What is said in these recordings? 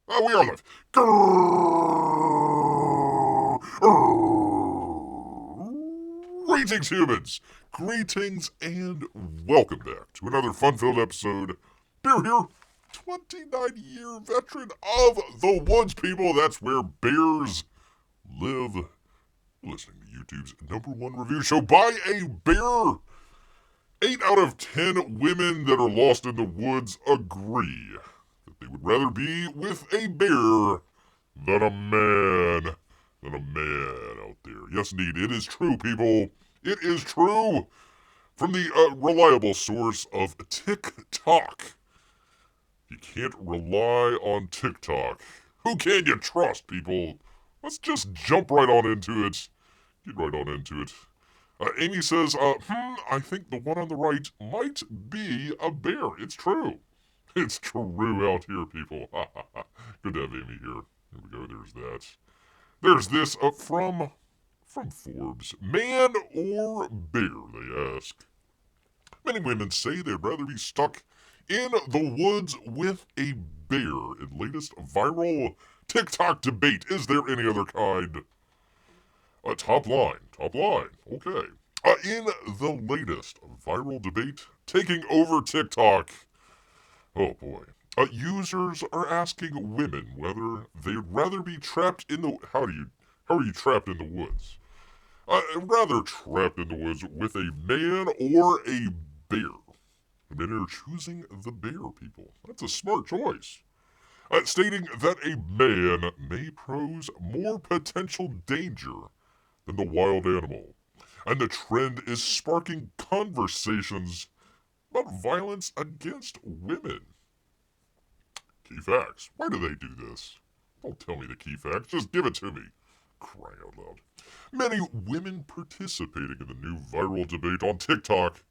We are live. Greetings, humans. Greetings and welcome back to another fun-filled episode. Bear here, 29-year veteran of the woods, people. That's where bears live. Listening to YouTube's #1 review show by a bear. 8 out of 10 women that are lost in the woods agree that they would rather be with a bear than a man. Out there. Yes, indeed. It is true, people. It is true. From the reliable source of TikTok. You can't rely on TikTok. Who can you trust, people? Let's just jump right on into it. Get right on into it. Amy says, I think the one on the right might be a bear. It's true. It's true out here, people. Good to have Amy here. Here we go. There's that. There's this from Forbes. Man or bear, they ask. Many women say they'd rather be stuck in the woods with a bear. In latest viral TikTok debate. Is there any other kind? Top line. Okay. In the latest viral debate taking over TikTok. Oh boy. Users are asking women whether they'd rather be trapped in the... How are you trapped in the woods? Rather trapped in the woods with a man or a bear. Men are choosing the bear, people. That's a smart choice. Stating that a man may pose more potential danger than the wild animal. And the trend is sparking conversations about violence against women. Key facts. Why do they do this? Don't tell me the key facts. Just give it to me. Crying out loud. Many women participating in the new viral debate on TikTok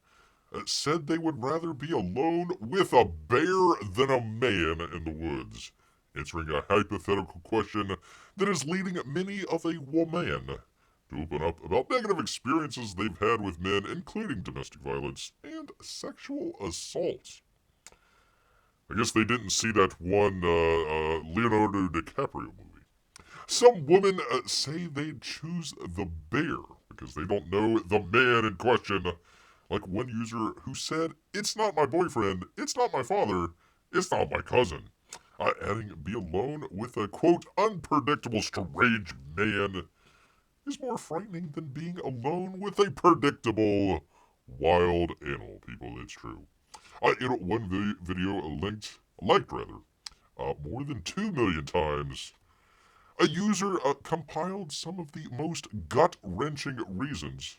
said they would rather be alone with a bear than a man in the woods, answering a hypothetical question that is leading many of a woman to open up about negative experiences they've had with men, including domestic violence and sexual assault. I guess they didn't see that one Leonardo DiCaprio movie. Some women say they'd choose the bear because they don't know the man in question. Like one user who said, "It's not my boyfriend, it's not my father, it's not my cousin." Adding, be alone with a, quote, unpredictable strange man is more frightening than being alone with a predictable wild animal, people. It's true. In one video liked more than 2 million times, a user compiled some of the most gut-wrenching reasons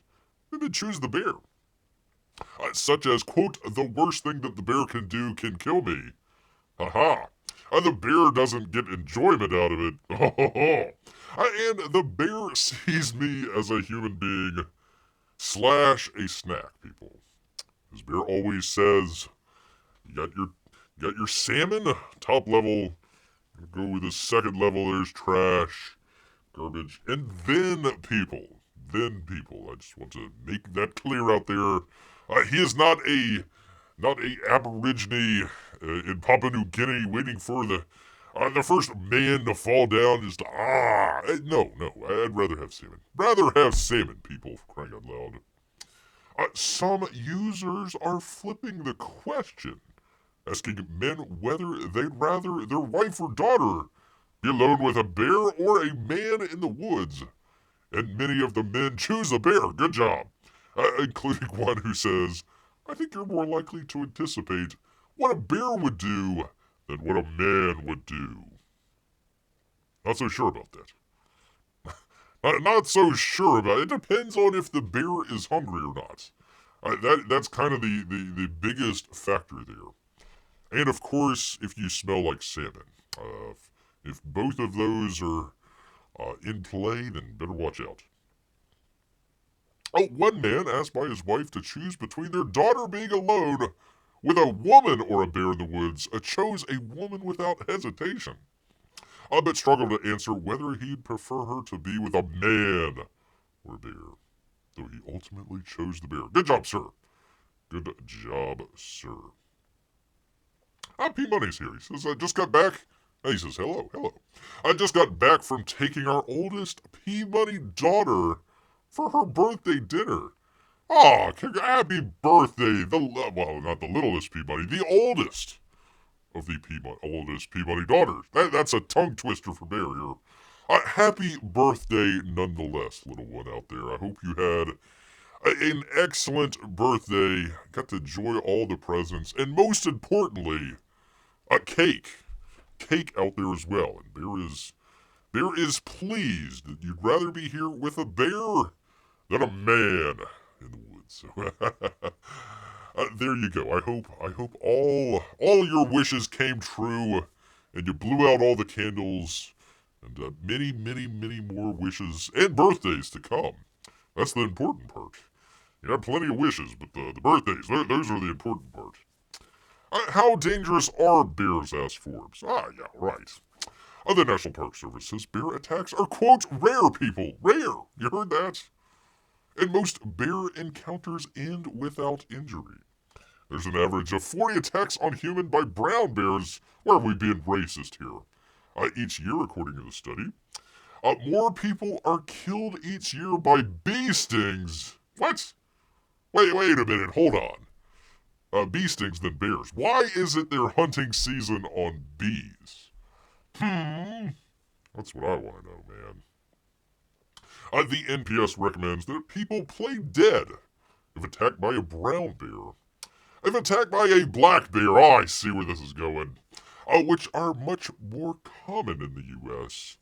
they would choose the bear. Such as, quote, the worst thing that the bear can do can kill me. Haha. The bear doesn't get enjoyment out of it. And the bear sees me as a human being / a snack, people. This bear always says, you got your salmon, top level. Go with the second level, there's trash, garbage, and then people. I just want to make that clear out there. He is not a aborigine in Papua New Guinea waiting for the first man to fall down is to, no, I'd rather have salmon. Rather have salmon, people, for crying out loud. Some users are flipping the question, asking men whether they'd rather their wife or daughter be alone with a bear or a man in the woods. And many of the men choose a bear. Good job. Including one who says, I think you're more likely to anticipate what a bear would do than what a man would do. Not so sure about that. Not so sure about it. It depends on if the bear is hungry or not. That's kind of the biggest factor there. And of course, if you smell like salmon. If both of those are in play, then better watch out. One man asked by his wife to choose between their daughter being alone with a woman or a bear in the woods, chose a woman without hesitation. But struggled to answer whether he'd prefer her to be with a man or a bear, though he ultimately chose the bear. Good job, sir. P. Money's here. He says, I just got back And he says, hello, hello. I just got back from taking our oldest Peabody daughter for her birthday dinner. Oh, happy birthday. Well, not the littlest Peabody, the oldest of the oldest Peabody daughters. That's a tongue twister for Bear here. Happy birthday nonetheless, little one out there. I hope you had an excellent birthday, got to enjoy all the presents, and most importantly, a cake. Cake out there as well. And Bear is pleased that you'd rather be here with a bear than a man in the woods. So there you go. I hope all your wishes came true, and you blew out all the candles, and many, many, many more wishes and birthdays to come. That's the important part. You have plenty of wishes, but the birthdays, those are the important part. How dangerous are bears, asked Forbes. Yeah, right. The National Park Service says bear attacks are, quote, rare, people. Rare. You heard that? And most bear encounters end without injury. There's an average of 40 attacks on human by brown bears. Where are we being racist here? Each year, according to the study. More people are killed each year by bee stings. What? Wait a minute. Hold on. Bee stings than bears. Why is it their hunting season on bees? That's what I want to know, man. The NPS recommends that people play dead if attacked by a brown bear. If attacked by a black bear, I see where this is going, which are much more common in the U.S.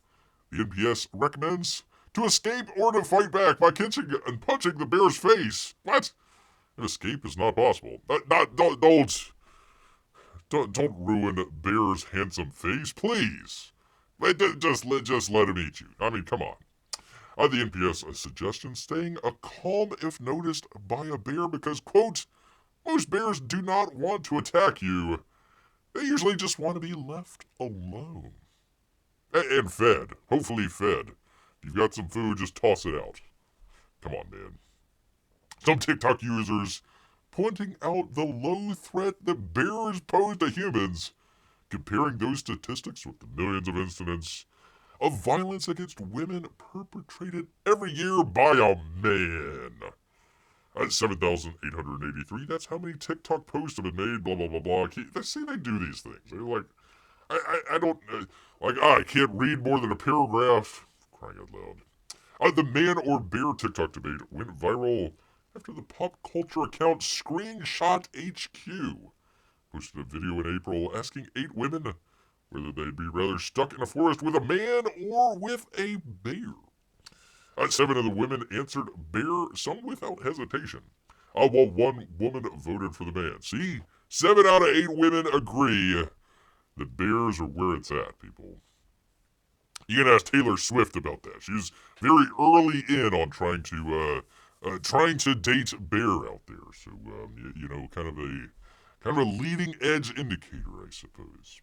The NPS recommends to escape or to fight back by catching and punching the bear's face. What? An escape is not possible. Don't ruin Bear's handsome face, please. Just let him eat you. I mean, come on. The NPS suggestion staying calm if noticed by a bear because, quote, most bears do not want to attack you. They usually just want to be left alone. And fed. Hopefully fed. If you've got some food, just toss it out. Come on, man. Some TikTok users pointing out the low threat that bears pose to humans, comparing those statistics with the millions of incidents of violence against women perpetrated every year by a man. 7,883, that's how many TikTok posts have been made, blah, blah, blah, blah. See, they do these things. They're like, I don't, I can't read more than a paragraph. Crying out loud. The man or bear TikTok debate went viral after the pop culture account Screenshot HQ posted a video in April asking 8 women whether they'd be rather stuck in a forest with a man or with a bear. 7 of the women answered bear, some without hesitation, while 1 woman voted for the man. See, 7 out of 8 women agree that bears are where it's at, people. You can ask Taylor Swift about that. She's very early in on trying to date bear out there. So, kind of a leading edge indicator, I suppose.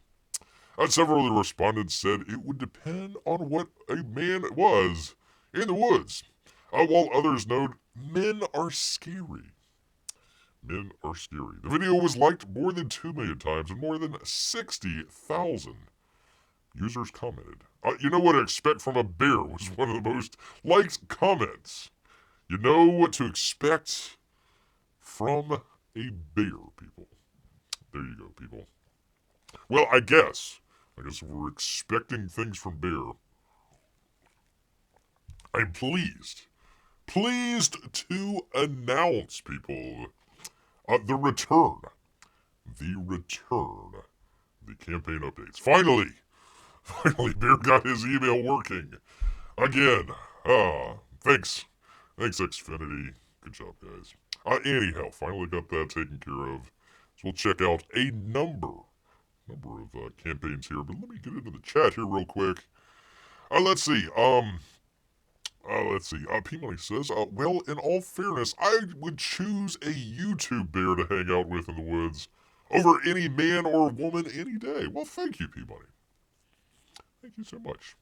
Several of the respondents said it would depend on what a man was in the woods, while others noted men are scary. Men are scary. The video was liked more than 2 million times and more than 60,000 users commented. You know what to expect from a bear was one of the most liked comments. You know what to expect from a bear, people. There you go, people. Well, I guess if we're expecting things from bear, I'm pleased to announce, people, the return, the campaign updates. Finally, Bear got his email working again. Thanks, Xfinity. Good job, guys. Anyhow, finally got that taken care of. So we'll check out a number of campaigns here, but let me get into the chat here real quick. Let's see. P-Money says, well, in all fairness, I would choose a YouTube bear to hang out with in the woods over any man or woman any day. Well, thank you, P-Money. Thank you so much.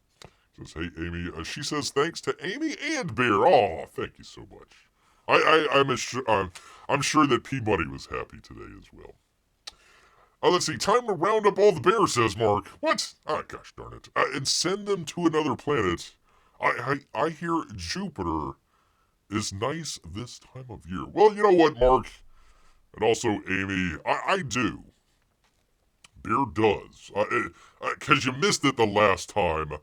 Says, hey, Amy. She says, thanks to Amy and Bear. Oh, thank you so much. I'm sure that P-Money was happy today as well. Let's see. Time to round up all the bears, says Marc. What? Ah, gosh darn it. And send them to another planet. I hear Jupiter is nice this time of year. Well, you know what, Marc? And also, Amy, I do. Bear does. Because you missed it the last time.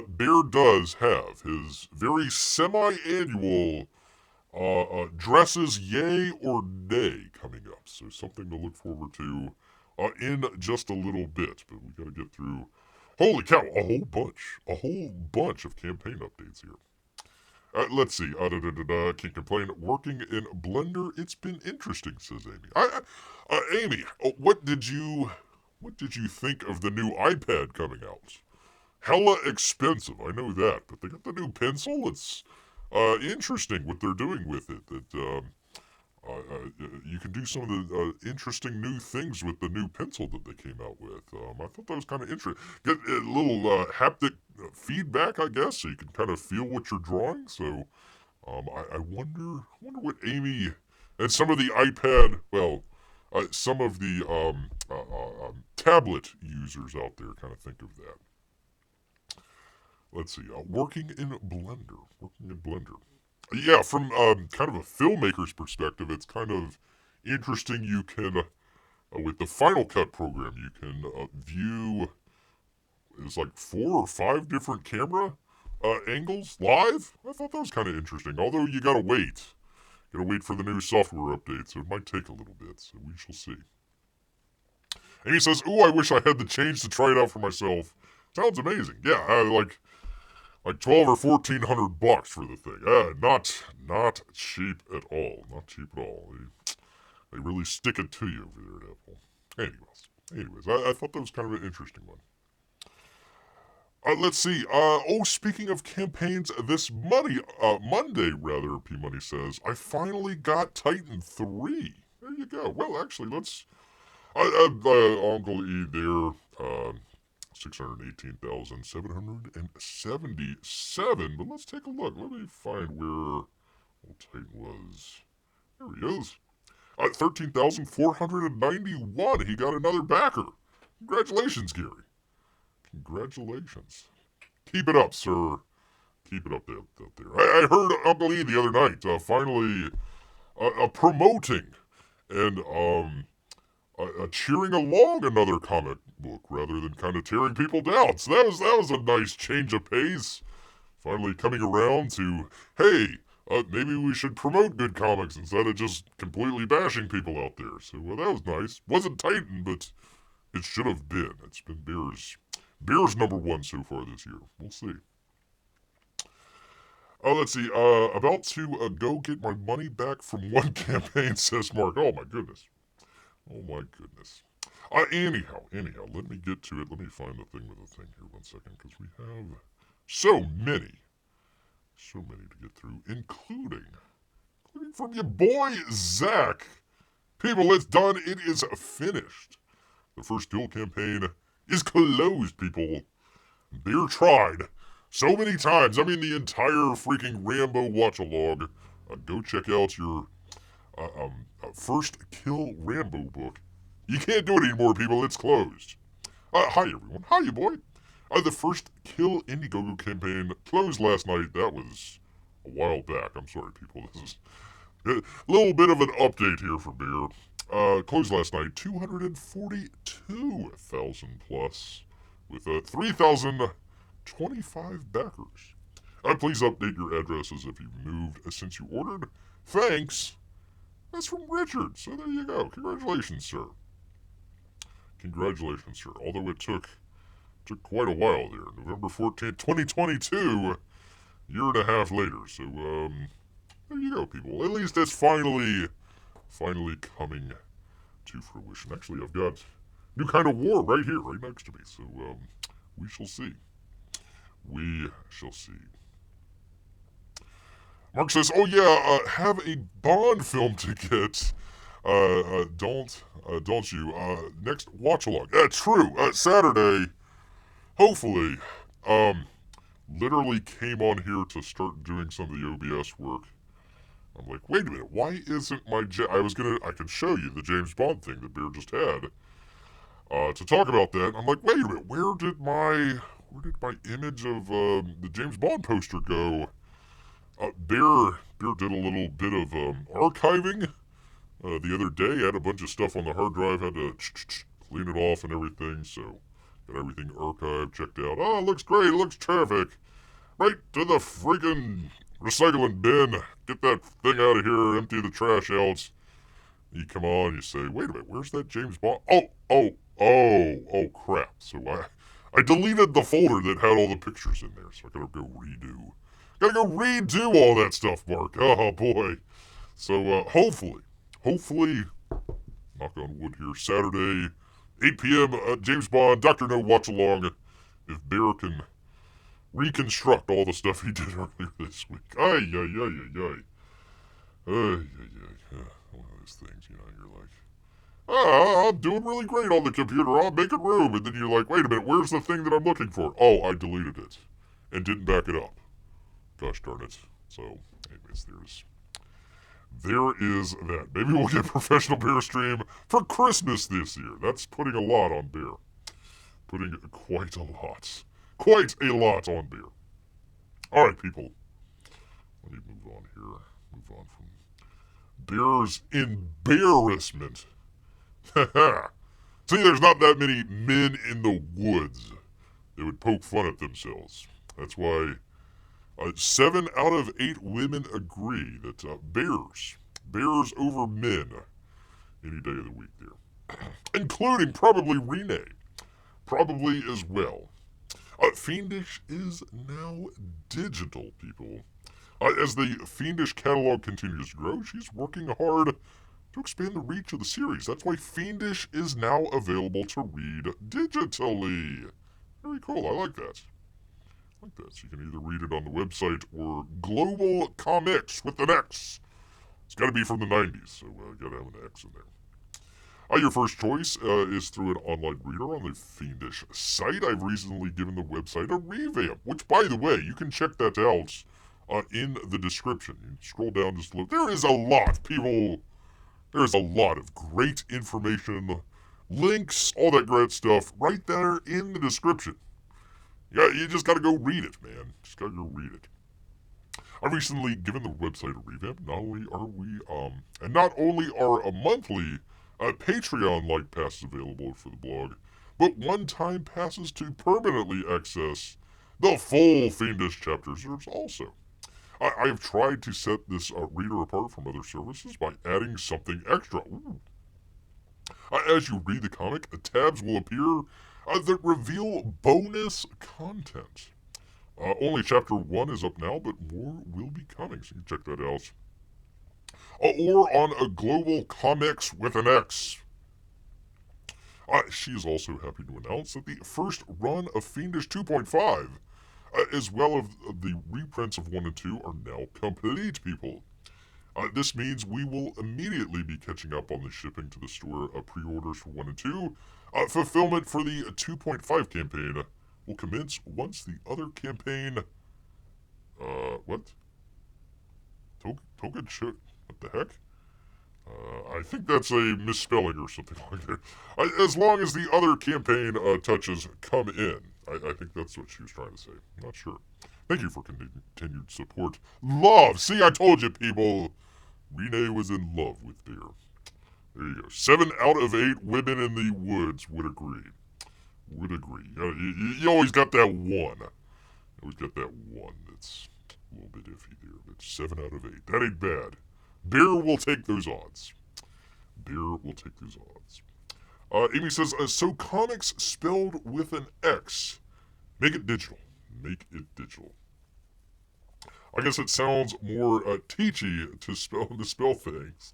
Bear does have his very semi-annual dresses yay or nay coming up. So something to look forward to in just a little bit. But we got to get through, holy cow, a whole bunch of campaign updates here. Let's see. Can't complain. Working in Blender, it's been interesting, says Amy. Amy, what did you think of the new iPad coming out? Hella expensive, I know that, but they got the new pencil. It's interesting what they're doing with it. That you can do some of the interesting new things with the new pencil that they came out with. I thought that was kind of interesting. Get a little haptic feedback, I guess, so you can kind of feel what you're drawing. So I wonder what Amy and some of the iPad, some of the tablet users out there kind of think of that. Let's see. Working in Blender. Yeah, from kind of a filmmaker's perspective, it's kind of interesting. You can, with the Final Cut program, you can view, it's like 4 or 5 different camera angles live. I thought that was kind of interesting, although you gotta wait. You gotta wait for the new software update, so it might take a little bit, so we shall see. Amy says, ooh, I wish I had the change to try it out for myself. Sounds amazing. Yeah, like $1,200 or $1,400 for the thing. Not cheap at all. Not cheap at all. They really stick it to you over there at Apple. Anyways, I thought that was kind of an interesting one. Let's see. Speaking of campaigns, this Monday, P Money says, I finally got Titan 3. There you go. Well, actually, let's. Uncle E there. 618,777. But let's take a look. Let me find where old Titan was. There he is. 13,491. He got another backer. Congratulations, Gary. Congratulations. Keep it up, sir. Keep it up out there. I heard Uncle E the other night finally promoting and cheering along another comic book rather than kind of tearing people down. So that was a nice change of pace. Finally coming around to, hey, maybe we should promote good comics instead of just completely bashing people out there. So that was nice. Wasn't Titan, but it should have been. It's been Bears number 1 so far this year. We'll see. Let's see. About to go get my money back from one campaign, says Marc. Oh my goodness. Anyhow, let me get to it. Let me find the thing with the thing here 1 second, because we have so many to get through, including from your boy, Zach. People, it's done. It is finished. The first duel campaign is closed, people. Bear tried so many times. I mean, the entire freaking Rambo watch-along. Go check out your first Kill Rambo book. You can't do it anymore, people. It's closed. Hi, everyone. Hi, you boy. The first Kill Indiegogo campaign closed last night. That was a while back. I'm sorry, people. This is a little bit of an update here for Bear. Closed last night. 242,000 plus with 3,025 backers. Please update your addresses if you've moved since you ordered. Thanks. That's from Richard. So there you go. Congratulations, sir. Although it took quite a while there. November 14th, 2022. Year and a half later. So, there you go, people. At least it's finally coming to fruition. Actually, I've got New Kind of War right here, right next to me. So, we shall see. Marc says, oh yeah, have a Bond film to get. Don't you? Next watch-along. True. Saturday, hopefully, literally came on here to start doing some of the OBS work. I'm like, wait a minute, why isn't my I can show you the James Bond thing that Bear just had. to talk about that. I'm like, wait a minute, where did my image of the James Bond poster go? Bear did a little bit of archiving the other day. Had a bunch of stuff on the hard drive, had to clean it off and everything, so got everything archived, checked out. Oh, it looks great, it looks terrific. Right to the freaking recycling bin. Get that thing out of here, empty the trash out. You come on, you say, wait a minute, where's that James Bond? Oh, crap. So I deleted the folder that had all the pictures in there, so I gotta go redo all that stuff, Marc. Oh, boy. So, hopefully, knock on wood here, Saturday, 8 p.m., James Bond, Dr. No watch along, if Bear can reconstruct all the stuff he did earlier this week. Ay. One of those things, you're like, I'm doing really great on the computer, I'm making room, and then you're like, wait a minute, where's the thing that I'm looking for? Oh, I deleted it, and didn't back it up. Gosh darn it. So, anyways, there is that. Maybe we'll get a professional Bear stream for Christmas this year. That's putting a lot on Bear. Putting quite a lot on Bear. Alright, people. Let me move on here. Move on from Bear's embarrassment. See, there's not that many men in the woods that would poke fun at themselves. That's why 7 out of 8 women agree that bears over men any day of the week there. Including probably Irenee. Probably as well. Fiendish is now digital, people. As the Fiendish catalog continues to grow, she's working hard to expand the reach of the series. That's why Fiendish is now available to read digitally. Very cool, I like that. So you can either read it on the website or Global Comics with an X. It's got to be from the 90s, so you got to have an X in there. Your first choice is through an online reader on the Fiendish site. I've recently given the website a revamp, which, by the way, you can check that out in the description. You scroll down just a little. There is a lot, people. There's a lot of great information, links, all that great stuff right there in the description. Yeah, you just gotta go read it, man. Just gotta go read it. I've recently given the website a revamp. Not only are a monthly Patreon-like passes available for the blog, but one-time passes to permanently access the full Fiendish chapters also. I have tried to set this reader apart from other services by adding something extra. As you read the comic, tabs will appear that reveal bonus content. Only chapter 1 is up now, but more will be coming, so you can check that out. Or on a Global Comics with an X. She is also happy to announce that the first run of Fiendish 2.5, as well as the reprints of 1 and 2, are now complete, people. This means we will immediately be catching up on the shipping to the store pre-orders for 1 and 2. Fulfillment for the 2.5 campaign will commence once the other campaign... what? What the heck? I think that's a misspelling or something like that. As long as the other campaign touches come in. I think that's what she was trying to say. I'm not sure. Thank you for continued support. Love! See, I told you, people. Irenee was in love with Bear. There you go. 7 out of 8 women in the woods would agree. You always got that one. You always got that one that's a little bit iffy there. But 7 out of 8. That ain't bad. Bear will take those odds. Amy says, so comics spelled with an X. Make it digital. I guess it sounds more teachy to spell things.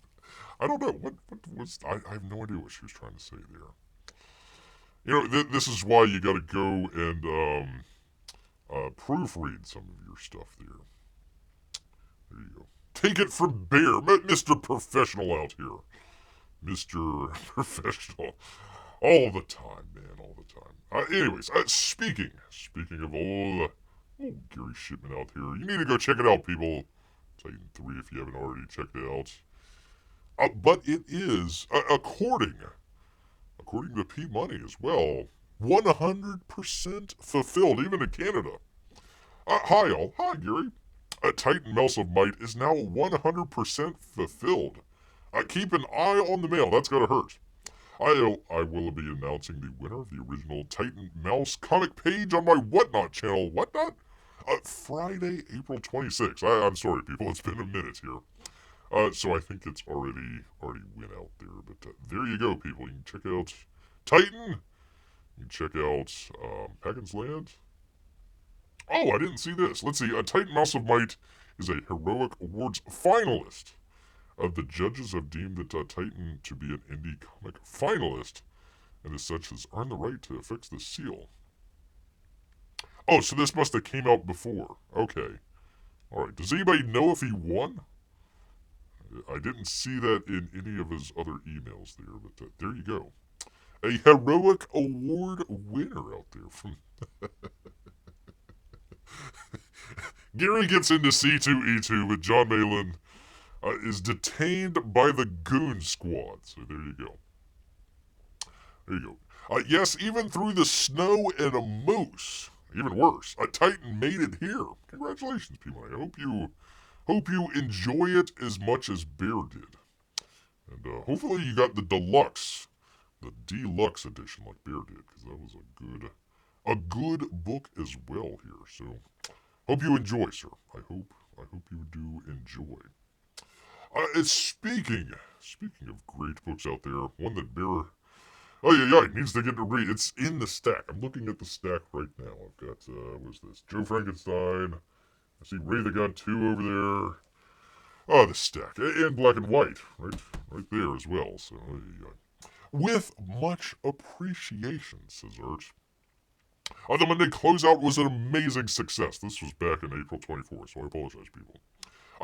I don't know. What was... I have no idea what she was trying to say there. This is why you gotta go and proofread some of your stuff there. There you go. Take it from Bear, Mr. Professional out here. Mr. Professional. All the time, man, all the time. Anyways, speaking of old Gary Shipman out here, you need to go check it out, people. Titan 3 if you haven't already checked it out. But it is, according according to P Money as well, 100% fulfilled, even in Canada. Hi, all. Hi, Gary. Titan Mouse of Might is now 100% fulfilled. Keep an eye on the mail. That's going to hurt. I will be announcing the winner of the original Titan Mouse comic page on my Whatnot channel. Whatnot? Friday, April 26th. I'm sorry, people. It's been a minute here. So I think it's already went out there. But there you go, people. You can check out Titan. You can check out Pagans Land. Oh, I didn't see this. Let's see. Titan Mouse of Might is a Heroic Awards finalist. The judges have deemed that Titan to be an indie comic finalist, and as such has earned the right to affix the seal. Oh, so this must have came out before. Okay. Alright, does anybody know if he won? I didn't see that in any of his other emails there, but there you go. A Heroic Award winner out there from... Gary gets into C2E2 with John Malin is detained by the Goon Squad. So there you go. There you go. Yes, even through the snow and a moose. Even worse, a Titan made it here. Congratulations, people. I hope you enjoy it as much as Bear did. And hopefully you got the deluxe edition like Bear did, because that was a good book as well here. So hope you enjoy, sir. I hope you do enjoy. Speaking of great books out there, one that Bear needs to get to read. It's in the stack. I'm looking at the stack right now. I've got what's this? Joe Frankenstein. I see Ray the God 2 over there. Oh, the stack. And Black and White. Right there as well. So with much appreciation, says Arch. The Monday closeout was an amazing success. This was back in April 24th, so I apologize, people.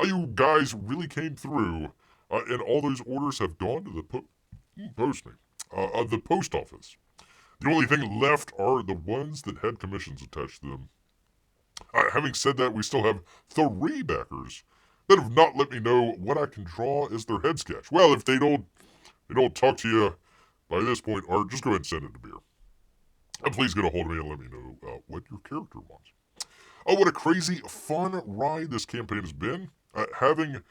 You guys really came through, and all those orders have gone to the the post office. The only thing left are the ones that had commissions attached to them. Having said that, we still have 3 backers that have not let me know what I can draw as their head sketch. Well, if they don't talk to you by this point, Art, just go ahead and send it to Beer. And please get a hold of me and let me know what your character wants. Oh, what a crazy, fun ride this campaign has been. Having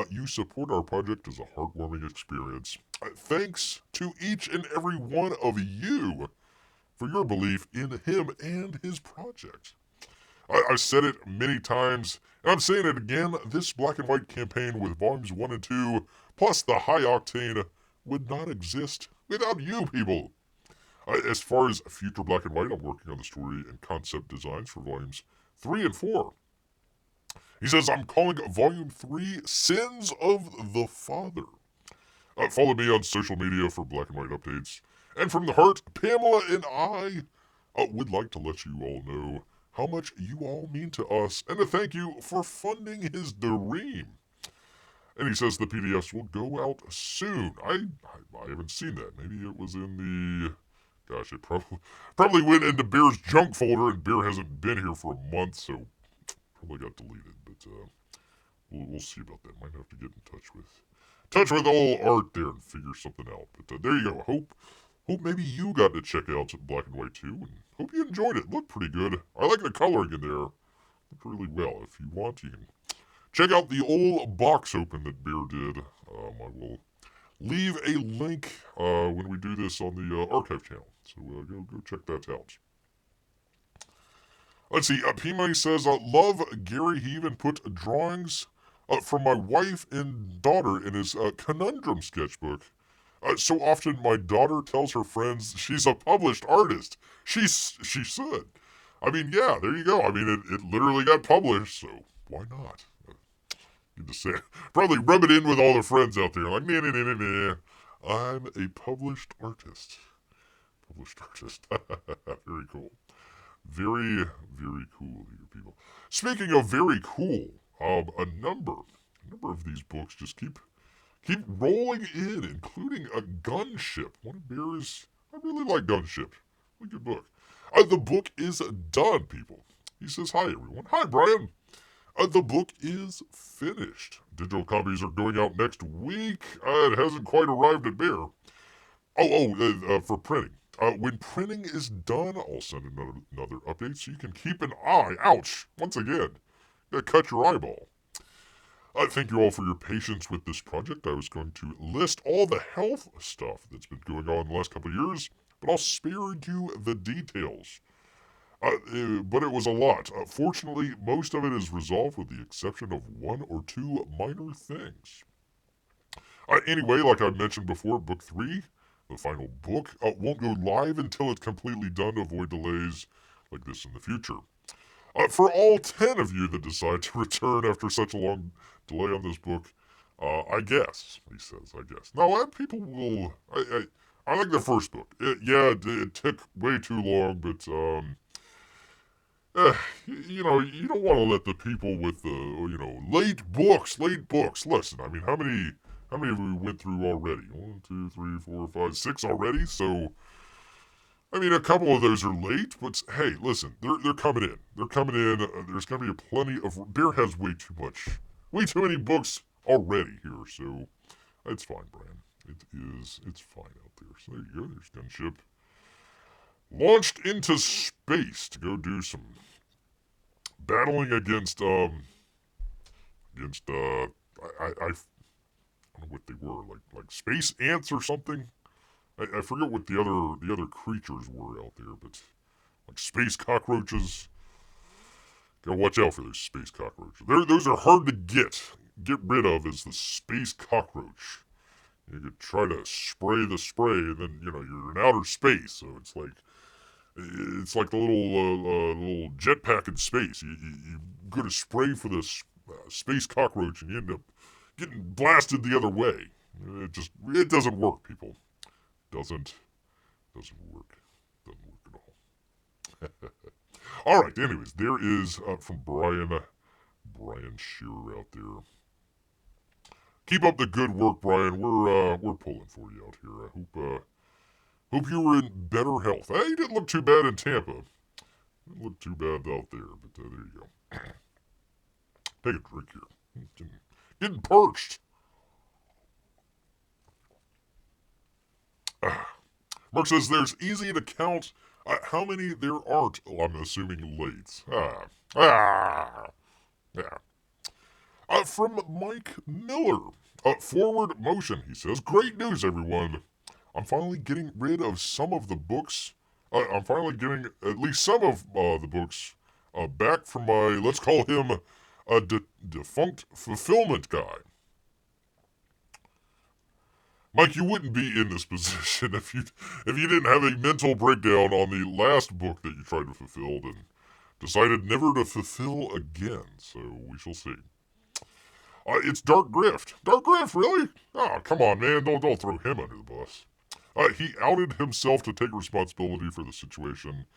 you support our project is a heartwarming experience. Thanks to each and every one of you for your belief in him and his project. I've said it many times, and I'm saying it again. This Black and White campaign with Volumes 1 and 2, plus the High Octane, would not exist without you people. As far as future Black and White, I'm working on the story and concept designs for Volumes 3 and 4. He says, I'm calling Volume 3 Sins of the Father. Follow me on social media for Black and White updates. And from the heart, Pamela and I would like to let you all know how much you all mean to us, and to thank you for funding his dream. And he says the PDFs will go out soon. I haven't seen that. Maybe it was in the... Gosh, it probably went into Bear's junk folder, and Bear hasn't been here for a month, so probably got deleted. But we'll see about that. Might have to get in touch with old Art there and figure something out. But there you go. Hope maybe you got to check out Black and White 2, and hope you enjoyed it. Looked pretty good. I like the coloring in there. Looked really well. If you want, you can check out the old box open that Bear did. I will leave a link when we do this on the archive channel. So go check that out. Let's see. P-Money says, love Gary. He even put drawings from my wife and daughter in his conundrum sketchbook. So often my daughter tells her friends she's a published artist. She should. I mean, yeah, there you go. I mean, it literally got published, so why not? You just say, probably rub it in with all the friends out there. Like, nah. I'm a published artist. Very cool. Very, very cool here, people. Speaking of very cool, a number of these books just keep rolling in, including a Gunship. One of Bear's... I really like Gunship. Really good book. The book is done, people. He says, hi, everyone. Hi, Brian. The book is finished. Digital copies are going out next week. It hasn't quite arrived at Bear. For printing. When printing is done, I'll send another update so you can keep an eye. Ouch! Once again, cut your eyeball. Thank you all for your patience with this project. I was going to list all the health stuff that's been going on in the last couple of years, but I'll spare you the details. But it was a lot. Fortunately, most of it is resolved with the exception of one or two minor things. Anyway, like I mentioned before, Book 3, the final book, won't go live until it's completely done to avoid delays like this in the future. For all 10 of you that decide to return after such a long delay on this book, I guess, he says, I guess. Now, people will... I like the first book. It took way too long, but, you don't want to let the people with the, late books. Listen, I mean, how many have we went through already? 1, 2, 3, 4, 5, 6 already? So, I mean, a couple of those are late, but hey, listen, they're coming in. They're coming in. There's going to be plenty of... Bear has way too many books already here, so it's fine, Brian. It's fine out there. So there you go. There's Gunship. Launched into space to go do some battling against I don't know what they were, like space ants or something. I forget what the other creatures were out there, but like space cockroaches. Gotta watch out for those space cockroaches. Those are hard to get rid of. Is the space cockroach. You could try to spray the spray, and then you're in outer space, so it's like the little jetpack in space. You go to spray for the space cockroach, and you end up getting blasted the other way. It doesn't work, people. Doesn't work. Doesn't work at all. All right. Anyways, there is from Brian Shearer out there. Keep up the good work, Brian. We're pulling for you out here. I hope you were in better health. You didn't look too bad in Tampa. Didn't look too bad out there, but there you go. Take a drink here. Getting perched. Marc says there's easy to count how many there aren't, I'm assuming, late. Yeah. From Mike Miller. Forward motion, he says. Great news, everyone. I'm finally getting rid of some of the books. I'm finally getting at least some of the books back from my, let's call him, a defunct fulfillment guy. Mike, you wouldn't be in this position if you didn't have a mental breakdown on the last book that you tried to fulfill and decided never to fulfill again. So we shall see. It's Dark Grift. Dark Grift, really? Oh, come on, man. Don't throw him under the bus. He outed himself to take responsibility for the situation.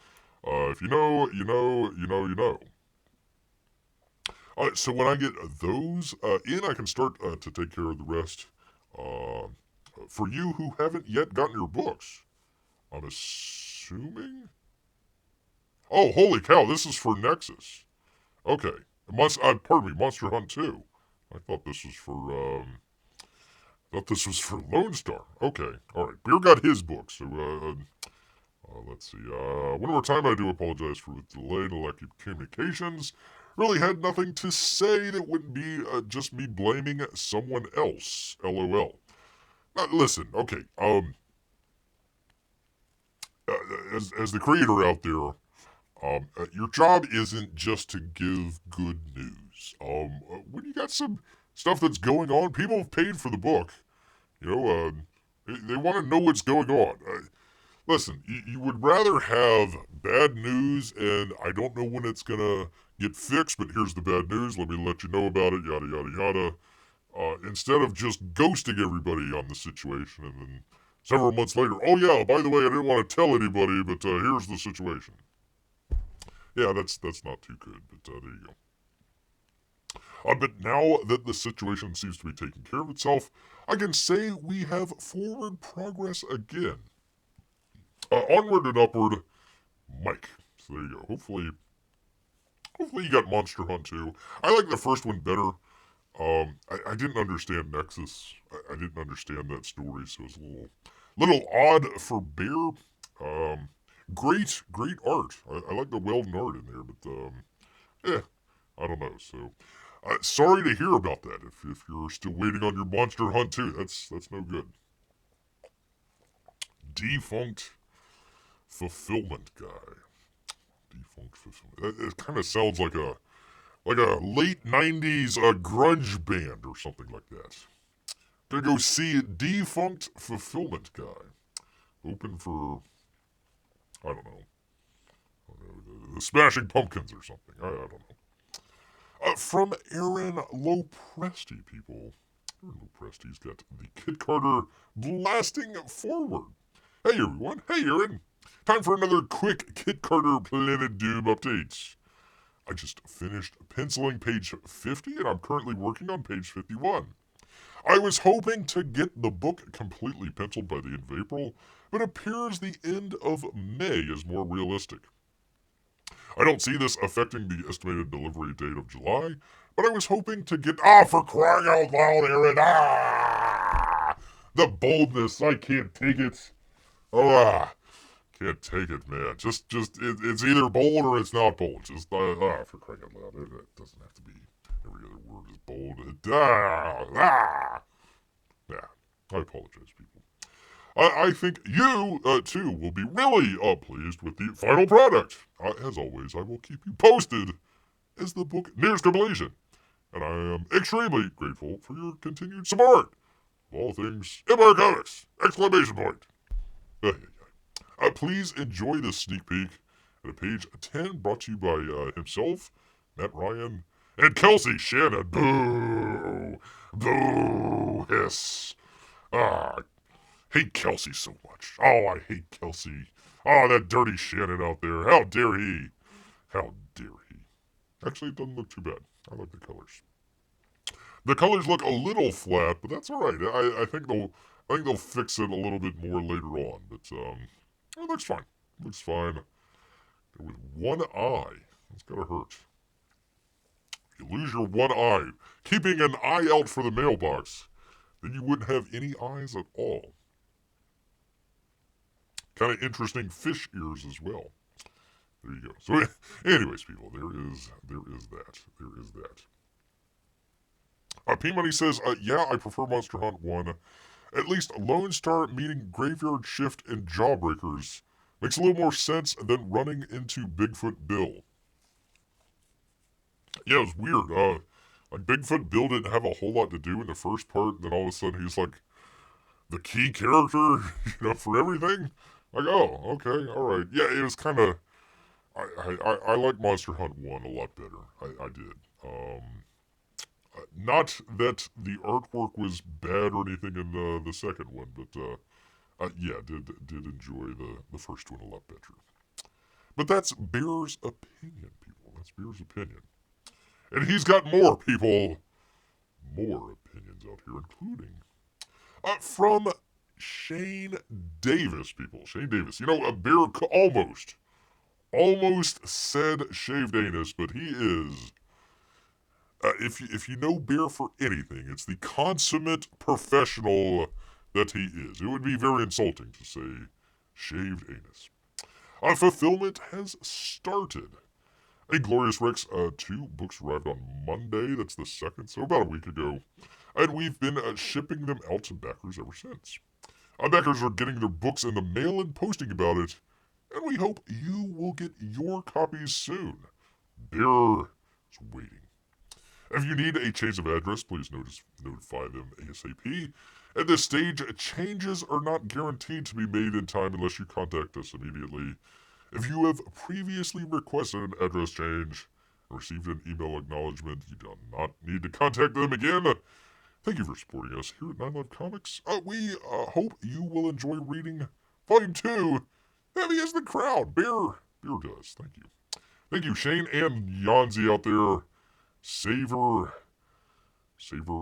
If you know, you know, you know, you know. So when I get those in, I can start to take care of the rest. For you who haven't yet gotten your books, I'm assuming? Oh, holy cow, this is for Nexus. Okay. Pardon me, Monster Hunt 2. I thought this was for, Lonestar. Okay, alright. Beer got his book, so, let's see. One more time, I do apologize for the delay in electric communications. Really had nothing to say that wouldn't be just me blaming someone else. LOL. Now, listen, okay, as the creator out there, your job isn't just to give good news. When you got some stuff that's going on, people have paid for the book. They want to know what's going on. Listen, you would rather have bad news, and I don't know when it's gonna get fixed, but here's the bad news, let me let you know about it, yada, yada, yada. Instead of just ghosting everybody on the situation, and then several months later, oh yeah, by the way, I didn't want to tell anybody, but here's the situation. Yeah, that's not too good, but there you go. But now that the situation seems to be taking care of itself, I can say we have forward progress again. Onward and upward, Mike. So there you go. Hopefully you got Monster Hunt 2. I like the first one better. I didn't understand Nexus. I didn't understand that story, so it was a Little odd for Bear. Great art. I like the well-done art in there, but I don't know. So, sorry to hear about that. If you're still waiting on your Monster Hunt too, that's no good. Defunct fulfillment guy. Defunct fulfillment. It kind of sounds like a late '90s grunge band or something like that. Gonna go see Defunct fulfillment guy. Open for I don't know the Smashing Pumpkins or something. I don't know. From Aaron LOPRESTI, people. Aaron LOPRESTI's got the Kit Carter blasting forward. Hey everyone. Hey Aaron. Time for another quick Kit Carter Planet Doom update. I just finished penciling page 50 and I'm currently working on page 51. I was hoping to get the book completely penciled by the end of April, but appears the end of May is more realistic. I don't see this affecting the estimated delivery date of July, but I was hoping to get for crying out loud, Aaron! The boldness, I can't take it. Can't take it, man. It's either bold or it's not bold. Just for crying out loud, it doesn't have to be every other word is bold. I apologize, people. I think you, too, will be really pleased with the final product. As always, I will keep you posted as the book nears completion. And I am extremely grateful for your continued support of all things Empire Comics! Exclamation point! Please enjoy this sneak peek at page 10 brought to you by himself, Matt Ryan, and Kelsey Shannon. Boo! Boo! Hiss! Hate Kelsey so much. I hate Kelsey. That dirty Shannon out there. How dare he? How dare he? Actually, it doesn't look too bad. I like the colors. The colors look a little flat, but that's all right. I think they'll fix it a little bit more later on. But it looks fine. Looks fine. With one eye, that's gotta hurt. If you lose your one eye, keeping an eye out for the mailbox, then you wouldn't have any eyes at all. Kind of interesting fish ears as well. There you go. So, anyways, people, there is that. P-Money says, yeah, I prefer Monster Hunt 1. At least Lonestar meeting Graveyard Shift and Jawbreakers makes a little more sense than running into Bigfoot Bill. Yeah, it was weird. Like Bigfoot Bill didn't have a whole lot to do in the first part, and then all of a sudden he's like the key character, for everything. Like, oh, okay, all right. Yeah, it was kind of. I like Monster Hunt 1 a lot better. I did. Not that the artwork was bad or anything in the second one, but yeah, did enjoy the first one a lot better. But that's Bear's opinion, people. That's Bear's opinion. And he's got more, people. More opinions out here, including from Shane Davis, people. Shane Davis. Bear almost said shaved anus, but he is. If you know Bear for anything, it's the consummate professional that he is. It would be very insulting to say shaved anus. Fulfillment has started. Inglorious Rex 2 books arrived on Monday. That's the 2nd, so about a week ago. And we've been shipping them out to backers ever since. Backers are getting their books in the mail and posting about it. And we hope you will get your copies soon. Bear is waiting. If you need a change of address, please notify them ASAP. At this stage, changes are not guaranteed to be made in time unless you contact us immediately. If you have previously requested an address change and received an email acknowledgement, you do not need to contact them again. Thank you for supporting us here at 9 Comics. We hope you will enjoy reading Volume 2, Heavy as the Crowd. Bear does. Thank you. Thank you, Shane and Yanzi out there. Saver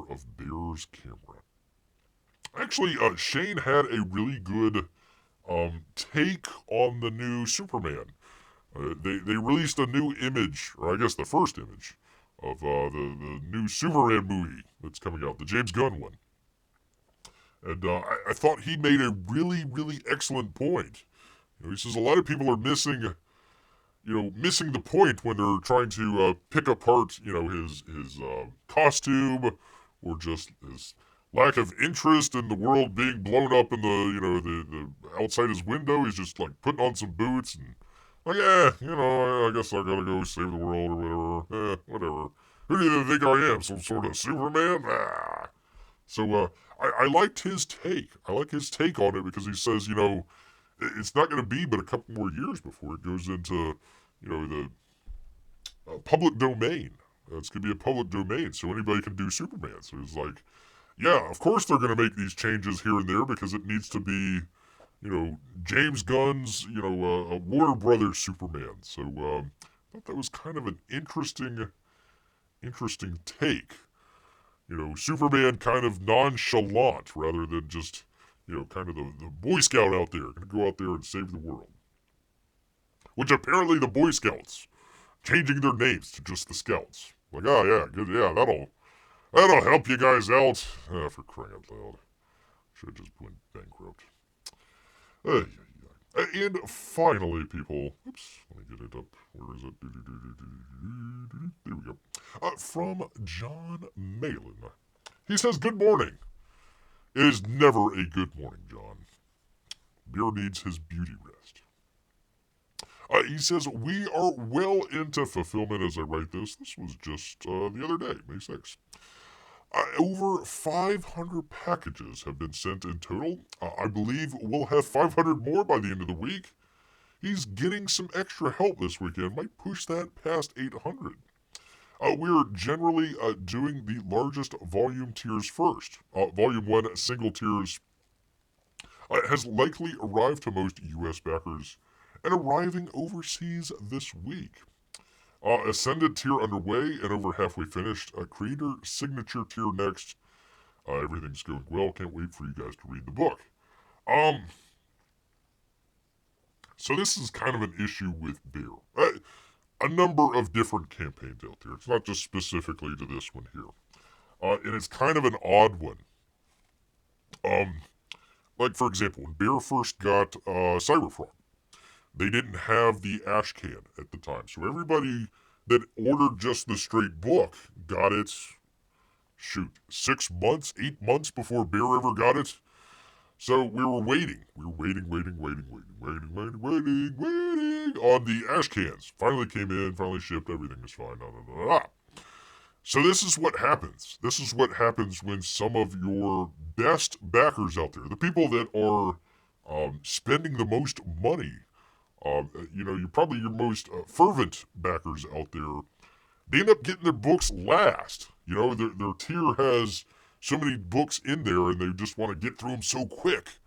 of Bear's camera. Actually, Shane had a really good take on the new Superman. They released a new image, or I guess the first image, of the new Superman movie that's coming out, the James Gunn one. And I thought he made a really, really excellent point. He says a lot of people are missing the point when they're trying to pick apart, his costume, or just his lack of interest in the world being blown up in the outside his window. He's just like putting on some boots and like, I guess I gotta go save the world or whatever. Whatever. Who do you think I am? Some sort of Superman? Ah. So I liked his take. I like his take on it because he says, it's not going to be but a couple more years before it goes into, the public domain. It's going to be a public domain, so anybody can do Superman. So it's like, yeah, of course they're going to make these changes here and there because it needs to be, James Gunn's, a Warner Brothers Superman. So I thought that was kind of an interesting take. Superman kind of nonchalant rather than just, kind of the Boy Scout out there, going to go out there and save the world. Which apparently the Boy Scouts changing their names to just the Scouts. Like, oh yeah, good, yeah, that'll help you guys out. For crying out loud. Should have just went bankrupt. And finally, people, oops, let me get it up. Where is it? There we go. From John Malin. He says, good morning. It is never a good morning, John. Beer needs his beauty rest. He says, we are well into fulfillment as I write this. This was just the other day, May 6th. Over 500 packages have been sent in total. I believe we'll have 500 more by the end of the week. He's getting some extra help this weekend. Might push that past 800. We're generally doing the largest volume tiers first. Volume 1 single tiers has likely arrived to most U.S. backers and arriving overseas this week. Ascended tier underway and over halfway finished. Creator signature tier next. Everything's going well. Can't wait for you guys to read the book. So this is kind of an issue with Bear. A number of different campaigns out there. It's not just specifically to this one here. And it's kind of an odd one. Like, for example, when Bear first got CyberFrog, they didn't have the ash can at the time. So everybody that ordered just the straight book got it, 6 months, 8 months before Bear ever got it. So we were waiting. We were waiting on the ash cans. Finally came in, finally shipped, everything was fine. So this is what happens. This is what happens when some of your best backers out there, the people that are spending the most money, you're probably your most fervent backers out there, they end up getting their books last. Their tier has so many books in there and they just want to get through them so quick.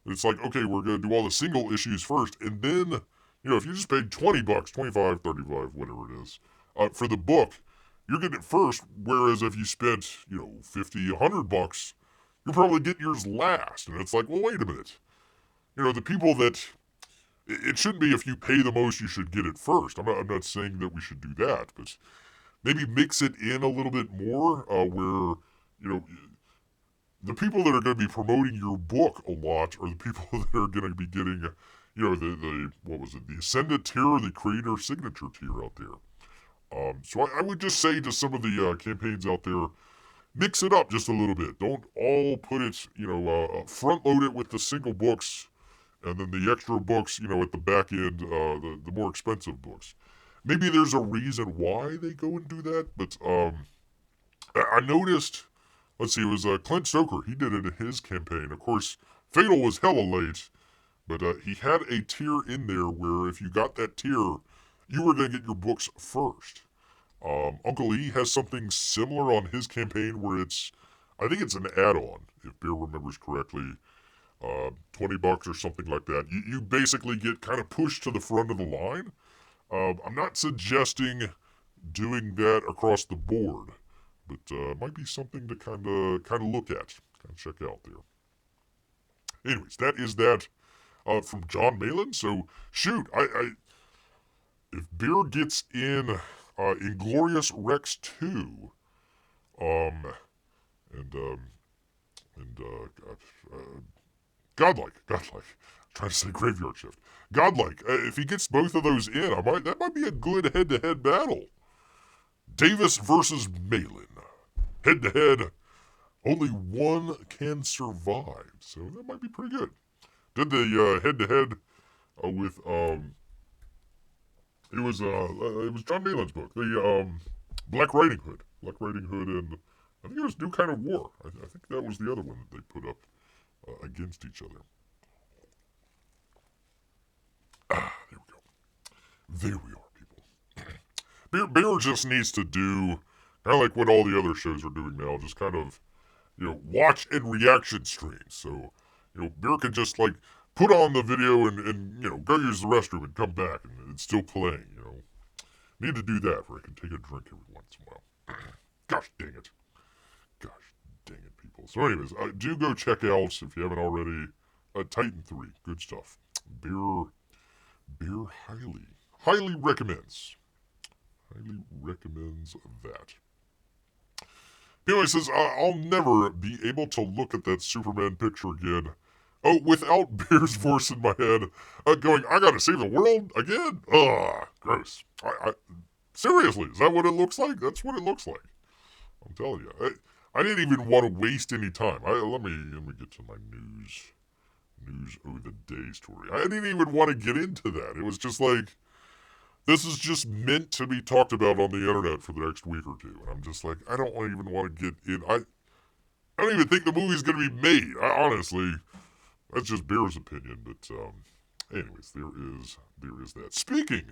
It's like, okay, we're going to do all the single issues first. And then, if you just paid $20, $25, $35, whatever it is, for the book, you're getting it first. Whereas if you spent, $50, $100, you're probably getting yours last. And it's like, well, wait a minute. The people that, it shouldn't be if you pay the most, you should get it first. I'm not saying that we should do that, but maybe mix it in a little bit more where, the people that are going to be promoting your book a lot are the people that are going to be getting, the Ascendant tier or the Creator Signature tier out there. So I would just say to some of the campaigns out there, mix it up just a little bit. Don't all put it, front load it with the single books and then the extra books, at the back end, the more expensive books. Maybe there's a reason why they go and do that, but I noticed, let's see, it was Clint Stoker. He did it in his campaign. Of course, Fatal was hella late, but he had a tier in there where if you got that tier, you were going to get your books first. Uncle E has something similar on his campaign where I think it's an add-on, if Bear remembers correctly, $20 or something like that. You basically get kind of pushed to the front of the line. I'm not suggesting doing that across the board, but might be something to kind of look at, kind of check out there. Anyways, that is that from John Malin. So shoot, if Bear gets in Inglorious Rex 2, godlike. Trying to say graveyard shift. Godlike. If he gets both of those in, that might be a good head-to-head battle. Davis versus Malin. Head-to-head. Only one can survive, so that might be pretty good. Did the head-to-head with it was John Malin's book, the Black Riding Hood, and I think it was New Kind of War. I think that was the other one that they put up against each other. There we go. There we are, people. Bear just needs to do kind of like what all the other shows are doing now, just kind of, watch and reaction streams. So, Bear can just like put on the video and go use the restroom and come back and it's still playing, Need to do that where I can take a drink every once in a while. Gosh dang it, people. So anyways, do go check out, if you haven't already, Titan 3. Good stuff. Bear highly recommends. Highly recommends that. Anyway, says, I'll never be able to look at that Superman picture again. Oh, without Bear's voice in my head, going, I gotta save the world again? Ugh, gross. Seriously, is that what it looks like? That's what it looks like. I'm telling you. I didn't even want to waste any time. Let me get to my news of the day story. I didn't even want to get into that. It was just like, this is just meant to be talked about on the internet for the next week or two. And I'm just like, I don't even want to get in. I don't even think the movie's going to be made. Honestly, that's just Bear's opinion. But anyways, there is that. Speaking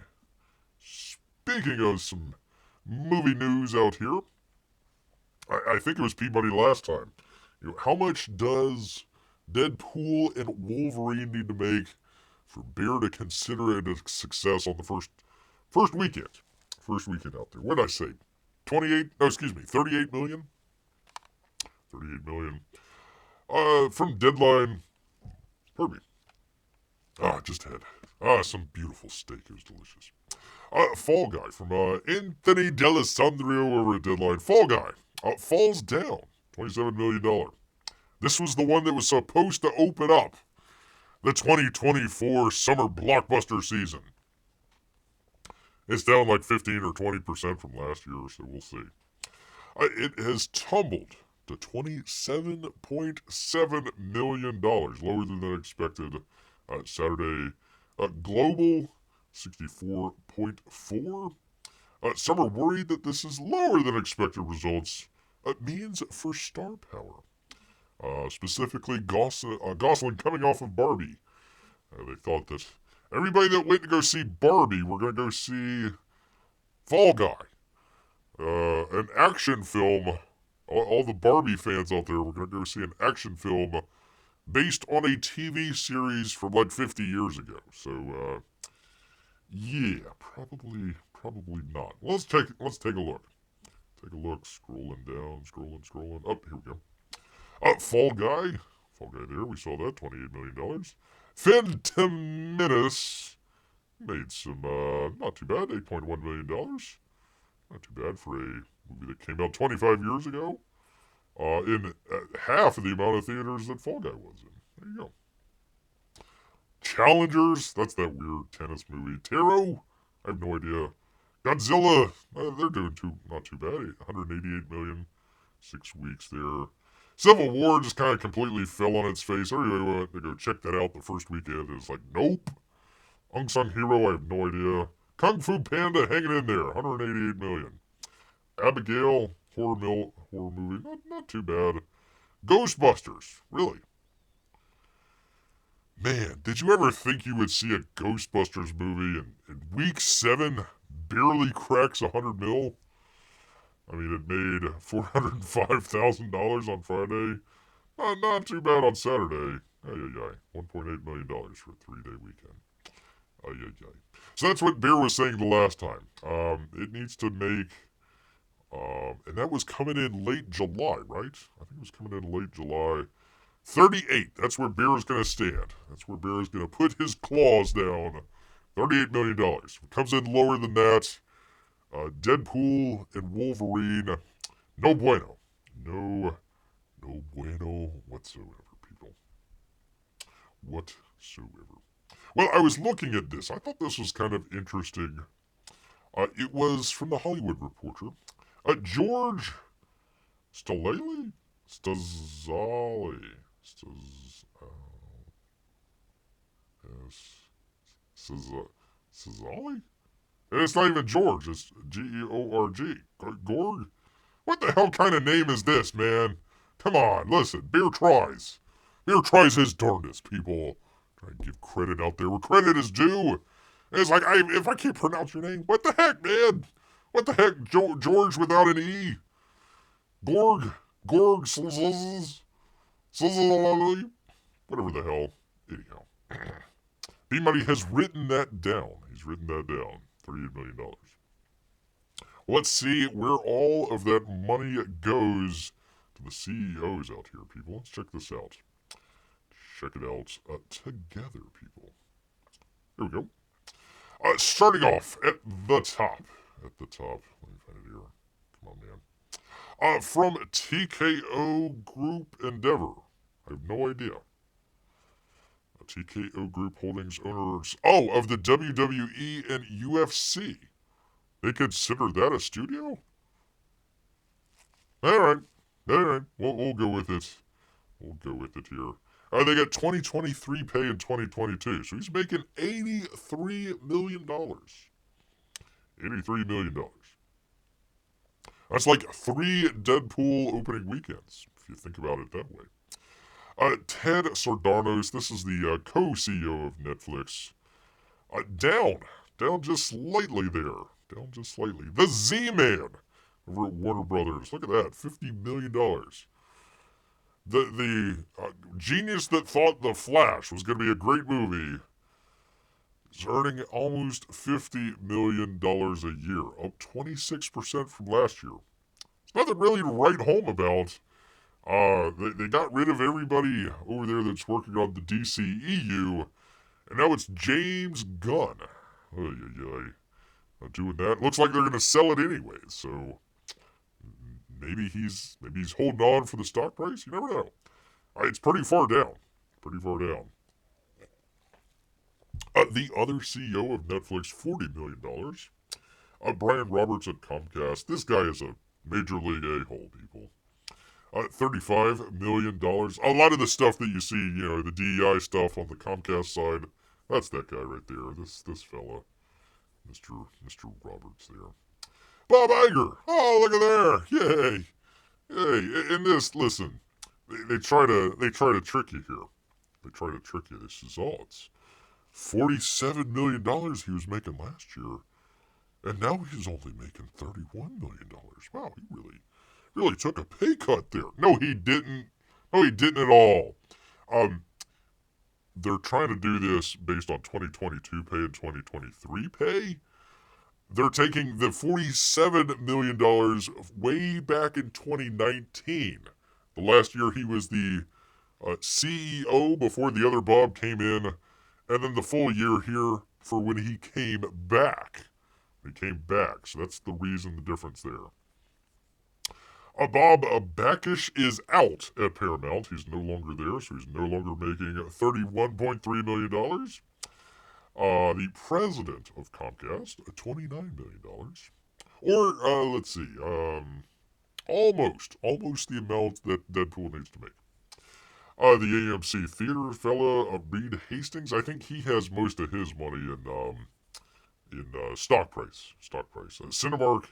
of some movie news out here, I think it was Peabody last time. How much does Deadpool and Wolverine need to make for Bear to consider it a success on the first weekend? First weekend out there. What did I say? 38 million? 38 million. From Deadline. Pardon me. Just had some beautiful steak. It was delicious. Fall Guy from Anthony D'Alessandro over at Deadline. Fall Guy falls down. $27 million. This was the one that was supposed to open up the 2024 summer blockbuster season. It's down like 15 or 20% from last year, so we'll see. It has tumbled to $27.7 million, lower than expected. Saturday, global 64.4. Some are worried that this is lower than expected results. Means for star power. Specifically, Gosling coming off of Barbie. They thought that everybody that went to go see Barbie were going to go see Fall Guy. An action film. All the Barbie fans out there were going to go see an action film based on a TV series from like 50 years ago. So, yeah, probably not. Let's take a look. Take a look. Scrolling down. Scrolling. Up, here we go. Fall Guy there. We saw that. $28 million. Phantom Menace made some, not too bad. $8.1 million. Not too bad for a movie that came out 25 years ago. In half of the amount of theaters that Fall Guy was in. There you go. Challengers. That's that weird tennis movie. Tarot. I have no idea. Godzilla. They're doing not too bad. $188 million. 6 weeks there. Civil War just kind of completely fell on its face. Everybody went to go check that out the first weekend. It was like, nope. Unsung Hero, I have no idea. Kung Fu Panda hanging in there. $188 million. Abigail, horror movie. Not too bad. Ghostbusters. Really? Man, did you ever think you would see a Ghostbusters movie in week 7 barely cracks $100 million? I mean, it made $405,000 on Friday. Not too bad on Saturday. $1.8 million for a 3-day weekend. So that's what Bear was saying the last time. It needs to make, and that was coming in late July, right? I think it was coming in late July. 38. That's where Bear is going to stand. That's where Bear is going to put his claws down. $38 million. If it comes in lower than that, Deadpool and Wolverine, no bueno. No bueno whatsoever, people. whatsoever. Well, I was looking at this. I thought this was kind of interesting. It was from the Hollywood Reporter. George Stalali? Stazali. Sazali? And it's not even George. It's Georg. Gorg? What the hell kind of name is this, man? Come on, listen. Bear tries. Bear tries his darndest, people. Try and give credit out there where credit is due. And it's like, if I can't pronounce your name, what the heck, man? What the heck? George without an E? Gorg? Whatever the hell. Anyhow. B-Money has written that down. He's written that down. $38 million. Let's see where all of that money goes to the CEOs out here, people. Let's check this out. Check it out together, people. There we go. Starting off at the top. Let me find it here. Come on, man. From TKO Group Endeavor. I have no idea. TKO Group Holdings owners, of the WWE and UFC. They consider that a studio? All right. We'll go with it. We'll go with it here. They got 2023 pay in 2022, so he's making $83 million. $83 million. That's like 3 Deadpool opening weekends, if you think about it that way. Ted Sardarnos, this is the co-CEO of Netflix. Down just slightly there. Down just slightly. The Z-Man over at Warner Brothers. Look at that, $50 million. The genius that thought The Flash was going to be a great movie is earning almost $50 million a year, up 26% from last year. It's nothing really to write home about. They got rid of everybody over there that's working on the DCEU, and now it's James Gunn. Not doing that. Looks like they're going to sell it anyway, so maybe he's holding on for the stock price. You never know. It's pretty far down. The other CEO of Netflix, $40 million. Brian Roberts at Comcast. This guy is a major league a-hole, people. $35 million. A lot of the stuff that you see, the DEI stuff on the Comcast side, that's that guy right there. This fella, Mr. Roberts there. Bob Iger. Oh, look at there. Yay. In this, listen, they try to trick you here. They try to trick you. This is all. It's $47 million he was making last year, and now he's only making $31 million. Wow, he really took a pay cut there. No, he didn't. No, he didn't at all. They're trying to do this based on 2022 pay and 2023 pay. They're taking the $47 million way back in 2019. The last year he was the CEO before the other Bob came in, and then the full year here for when he came back. So that's the reason, the difference there. Bob Bakish is out at Paramount. He's no longer there, so he's no longer making $31.3 million. The president of Comcast, $29 million. Or, let's see, almost the amount that Deadpool needs to make. The AMC theater fella, Reed Hastings, I think he has most of his money in stock price. Cinemark,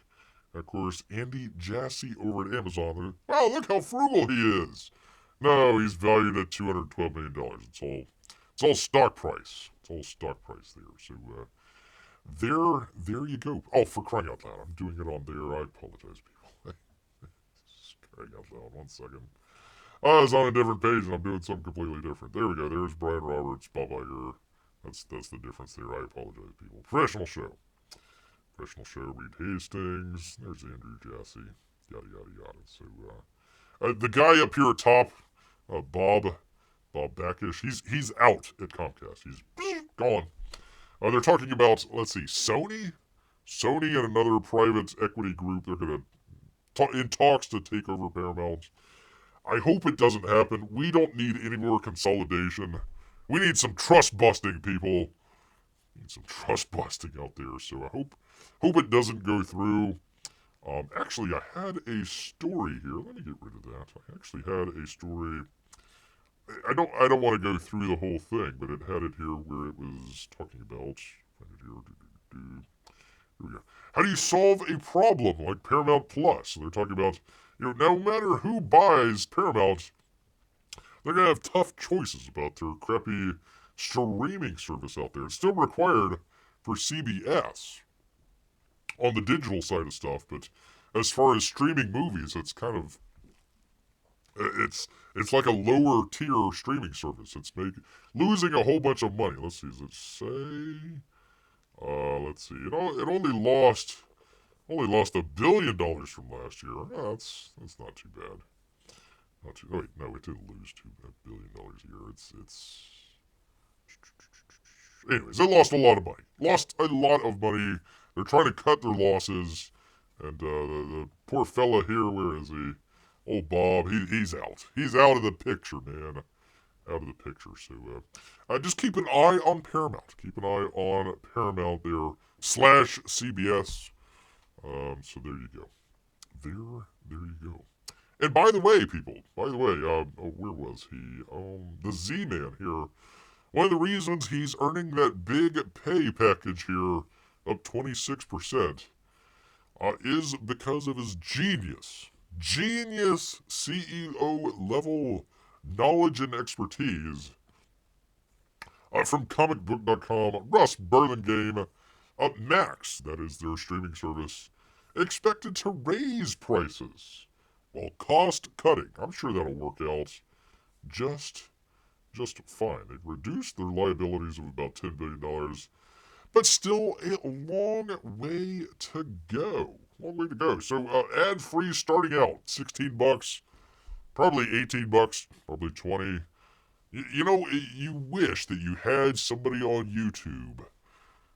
of course, Andy Jassy over at Amazon. Wow, look how frugal he is. No, he's valued at $212 million. It's all stock price. It's all stock price there. So, there you go. Oh, for crying out loud. I'm doing it on there. I apologize, people. Crying out loud. 1 second. I was on a different page and I'm doing something completely different. There we go. There's Brian Roberts, Bob Iger. That's the difference there. I apologize, people. Professional show. Reed Hastings. There's Andrew Jassy. Yada, yada, yada. So, the guy up here at top, Bob Bakish, he's out at Comcast. He's gone. They're talking about, let's see, Sony and another private equity group. They're going to in talks to take over Paramount. I hope it doesn't happen. We don't need any more consolidation. We need some trust busting, people. We need some trust busting out there. So I hope it doesn't go through. Actually, I had a story here. Let me get rid of that. I actually had a story. I don't want to go through the whole thing, but it had it here where it was talking about. Find it here. Here we go. How do you solve a problem like Paramount Plus? So they're talking about, no matter who buys Paramount, they're going to have tough choices about their crappy streaming service out there. It's still required for CBS on the digital side of stuff, but as far as streaming movies, it's kind of, it's like a lower tier streaming service. It's losing a whole bunch of money. Let's see, does it say? Let's see. It only lost $1 billion from last year. Oh, that's not too bad. Wait, no, it didn't lose $2 billion a year. Anyways, it lost a lot of money. They're trying to cut their losses, and the poor fella here, where is he? Old Bob, he's out. He's out of the picture, man. Out of the picture. So just keep an eye on Paramount. Keep an eye on Paramount there /CBS. So there you go. There you go. And by the way, people, where was he? The Z-Man here. One of the reasons he's earning that big pay package here up 26% is because of his genius CEO level knowledge and expertise from comicbook.com, Russ Burlingame, Max, that is their streaming service, expected to raise prices while cost cutting. I'm sure that'll work out just fine. They've reduced their liabilities of about $10 billion, but still a long way to go. So ad-free starting out, $16, probably $18, probably $20. You wish that you had somebody on YouTube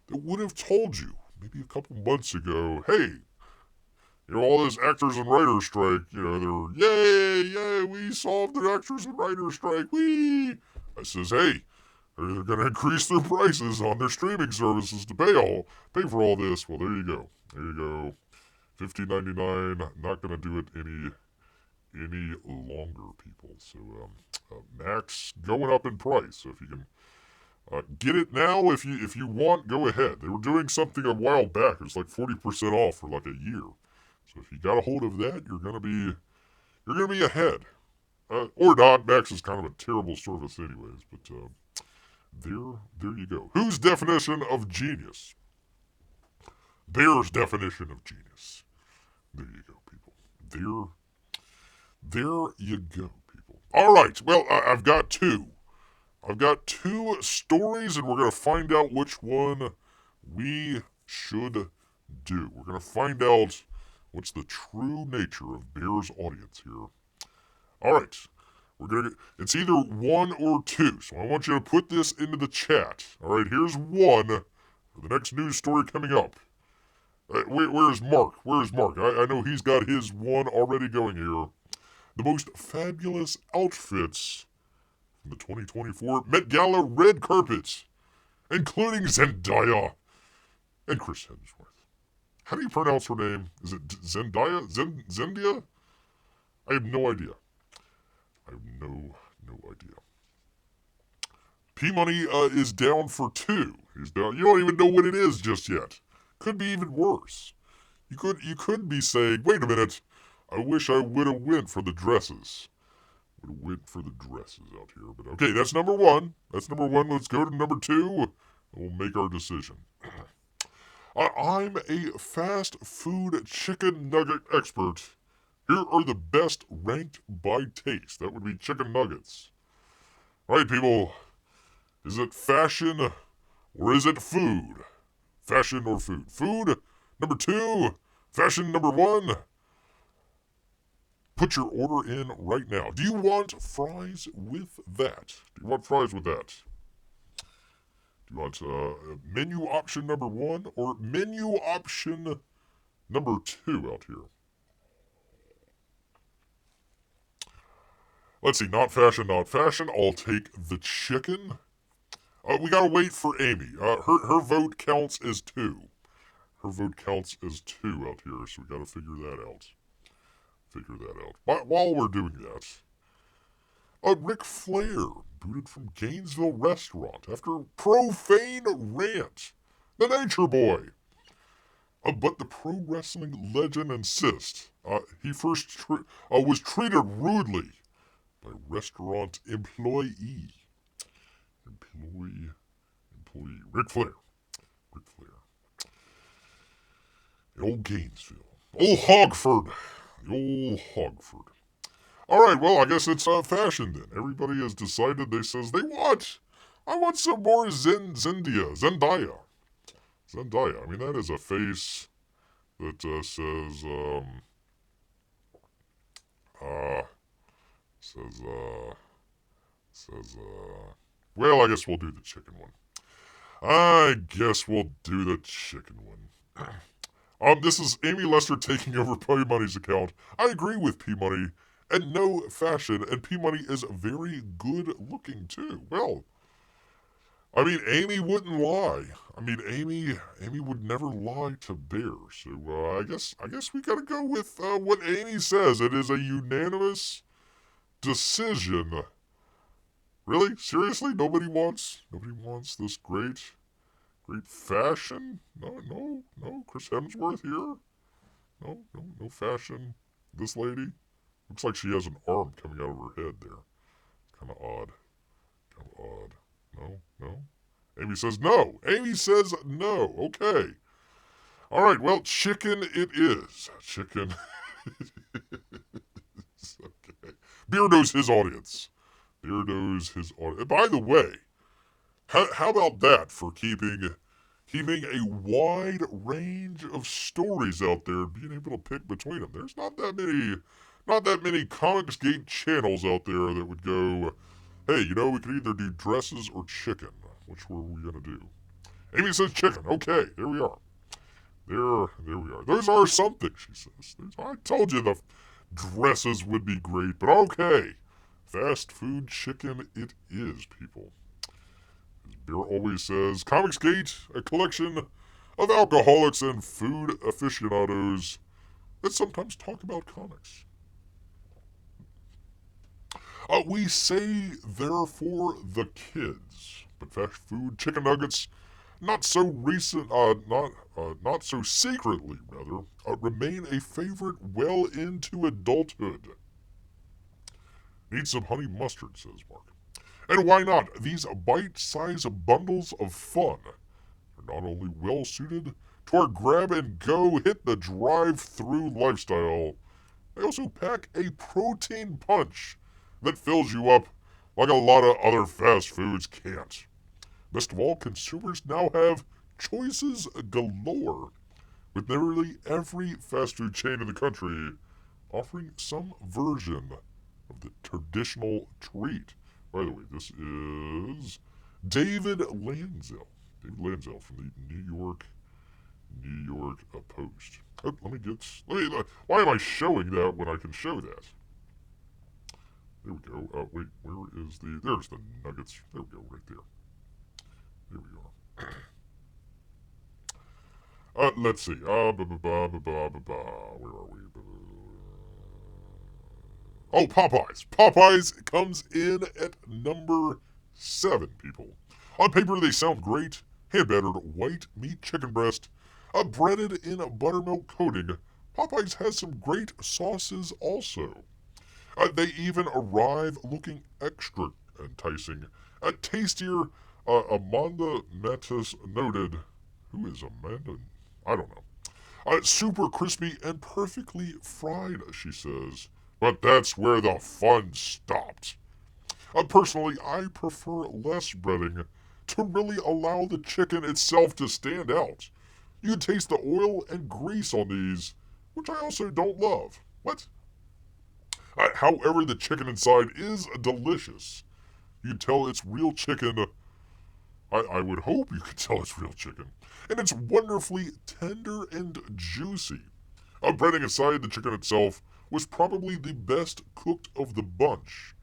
that would have told you maybe a couple months ago, hey, all this actors and writers strike, they're, yay, we solved the actors and writers strike, wee. I says, hey, they're going to increase their prices on their streaming services to pay for all this. Well, there you go. $15.99, not going to do it any longer, people. So Max going up in price. So if you can get it now, if you want, go ahead. They were doing something a while back. It was like 40% off for like a year. So if you got a hold of that, you're gonna be ahead. Or not. Max is kind of a terrible service, anyways. But there you go. Whose definition of genius? Bear's definition of genius. There you go, people. There you go, people. All right. Well, I've got two. I've got two stories, and we're gonna find out which one we should do. We're gonna find out what's the true nature of Bear's audience here. All right. It's either one or two, so I want you to put this into the chat. All right, here's one for the next news story coming up. Where's Marc? I know he's got his one already going here. The most fabulous outfits from the 2024 Met Gala red carpet, including Zendaya and Chris Hemsworth. How do you pronounce her name? Is it Zendaya? Zendia? I have no idea. No idea. P-Money is down for two. He's down. You don't even know what it is just yet. Could be even worse. You could be saying, wait a minute, I wish I would have went for the dresses. Out here. But okay, that's number one. Let's go to number two, and we'll make our decision. I'm a fast food chicken nugget expert. Here are the best ranked by taste. That would be chicken nuggets. All right, people. Is it fashion or is it food? Fashion or food? Food, number two. Fashion, number one. Put your order in right now. Do you want fries with that? Do you want menu option number one or menu option number two out here? Let's see, not fashion. I'll take the chicken. We gotta wait for Amy. Her vote counts as 2. Her vote counts as 2 out here, so we gotta figure that out. But while we're doing that, Ric Flair booted from Gainesville restaurant after profane rant. The Nature Boy. But the pro wrestling legend insists he first was treated rudely by restaurant employee. Ric Flair. The old Gainesville. Old Hogford. All right, well, I guess it's fashion then. Everybody has decided. They says they want. I want some more Zendaya. I mean, that is a face that well, I guess we'll do the chicken one. This is Amy Lester taking over P Money's account. I agree with P Money, and no fashion, and P Money is very good looking too. Well, I mean, Amy wouldn't lie. I mean, Amy would never lie to Bear. So I guess we gotta go with what Amy says. It is a unanimous decision. Really? Seriously? Nobody wants this great fashion? No. Chris Hemsworth here? No fashion. This lady? Looks like she has an arm coming out of her head there. Kind of odd. No. Amy says no. Okay. All right, well, chicken it is. Okay. Beer knows his audience. By the way, how about that for keeping a wide range of stories out there, being able to pick between them? There's not that many Comicsgate channels out there that would go, hey, we could either do dresses or chicken. Which were we gonna do? Amy says chicken. Okay, there we are. There we are. Those are something, she says. I told you the dresses would be great, but okay. Fast food chicken it is, people. As Bear always says, Comicsgate, a collection of alcoholics and food aficionados that sometimes talk about comics. We say they're for the kids, but fast food chicken nuggets, not so secretly, remain a favorite well into adulthood. Need some honey mustard, says Marc. And why not? These bite-sized bundles of fun are not only well-suited to our grab-and-go hit-the-drive-through lifestyle, they also pack a protein punch that fills you up like a lot of other fast foods can't. Best of all, consumers now have choices galore, with nearly every fast food chain in the country offering some version of the traditional treat. By the way, this is David Lanzel from the New York Post. Why am I showing that when I can show that? There we go. Wait, there's the nuggets. There we go, right there. There we are. Let's see. Where are we? Oh, Popeyes. Popeyes comes in at number 7, people. On paper, they sound great. Hand-battered white meat chicken breast, breaded in a buttermilk coating. Popeyes has some great sauces also. They even arrive looking extra enticing. Tastier, Amanda Mattis noted. Who is Amanda? I don't know. Super crispy and perfectly fried, she says. But that's where the fun stopped. Personally, I prefer less breading to really allow the chicken itself to stand out. You taste the oil and grease on these, which I also don't love. What? However, the chicken inside is delicious. You can tell it's real chicken. I would hope you could tell it's real chicken. And it's wonderfully tender and juicy. Breading aside, the chicken itself was probably the best cooked of the bunch.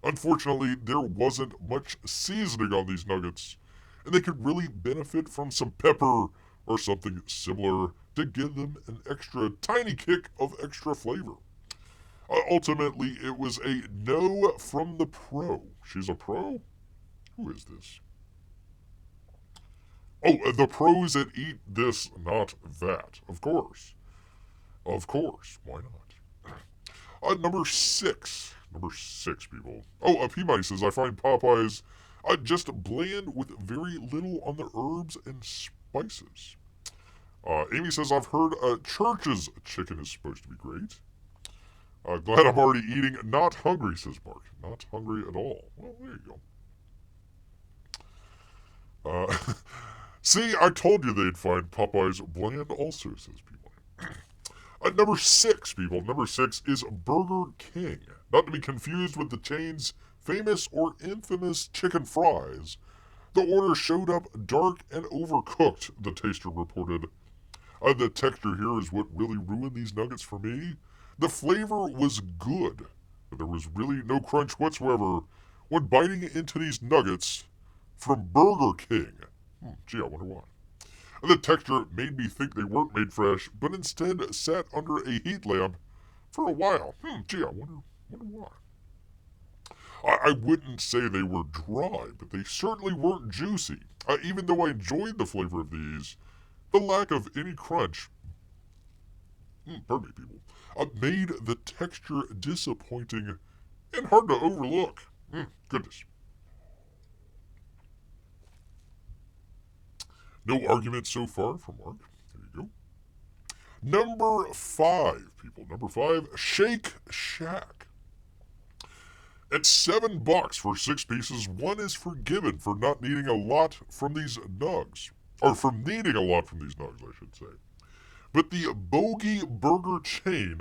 Unfortunately, there wasn't much seasoning on these nuggets, and they could really benefit from some pepper or something similar to give them an extra tiny kick of extra flavor. Ultimately, it was a no from the pro. She's a pro? Who is this? Oh, the pros that eat this, not that. Of course. Of course. Why not? Number six. Number six, people. Oh, P-Money says, I find Popeyes just bland with very little on the herbs and spices. Amy says, I've heard Church's chicken is supposed to be great. Glad I'm already eating. Not hungry, says Marc. Not hungry at all. Well, there you go. See, I told you they'd find Popeyes bland also, says people. Number six, people. Number six is Burger King. Not to be confused with the chain's famous or infamous chicken fries. The order showed up dark and overcooked, the taster reported. The texture here is what really ruined these nuggets for me. The flavor was good, but there was really no crunch whatsoever when biting into these nuggets from Burger King. Gee, I wonder why. The texture made me think they weren't made fresh, but instead sat under a heat lamp for a while. Gee, I wonder why. I wouldn't say they were dry, but they certainly weren't juicy. Even though I enjoyed the flavor of these, the lack of any crunch, pardon me, people, made the texture disappointing and hard to overlook. Goodness. No argument so far from Marc. There you go. Number five, people. Number five, Shake Shack. At $7 for 6 pieces, one is forgiven for not needing a lot from these nugs. Or from needing a lot from these nugs, I should say. But the bogey burger chain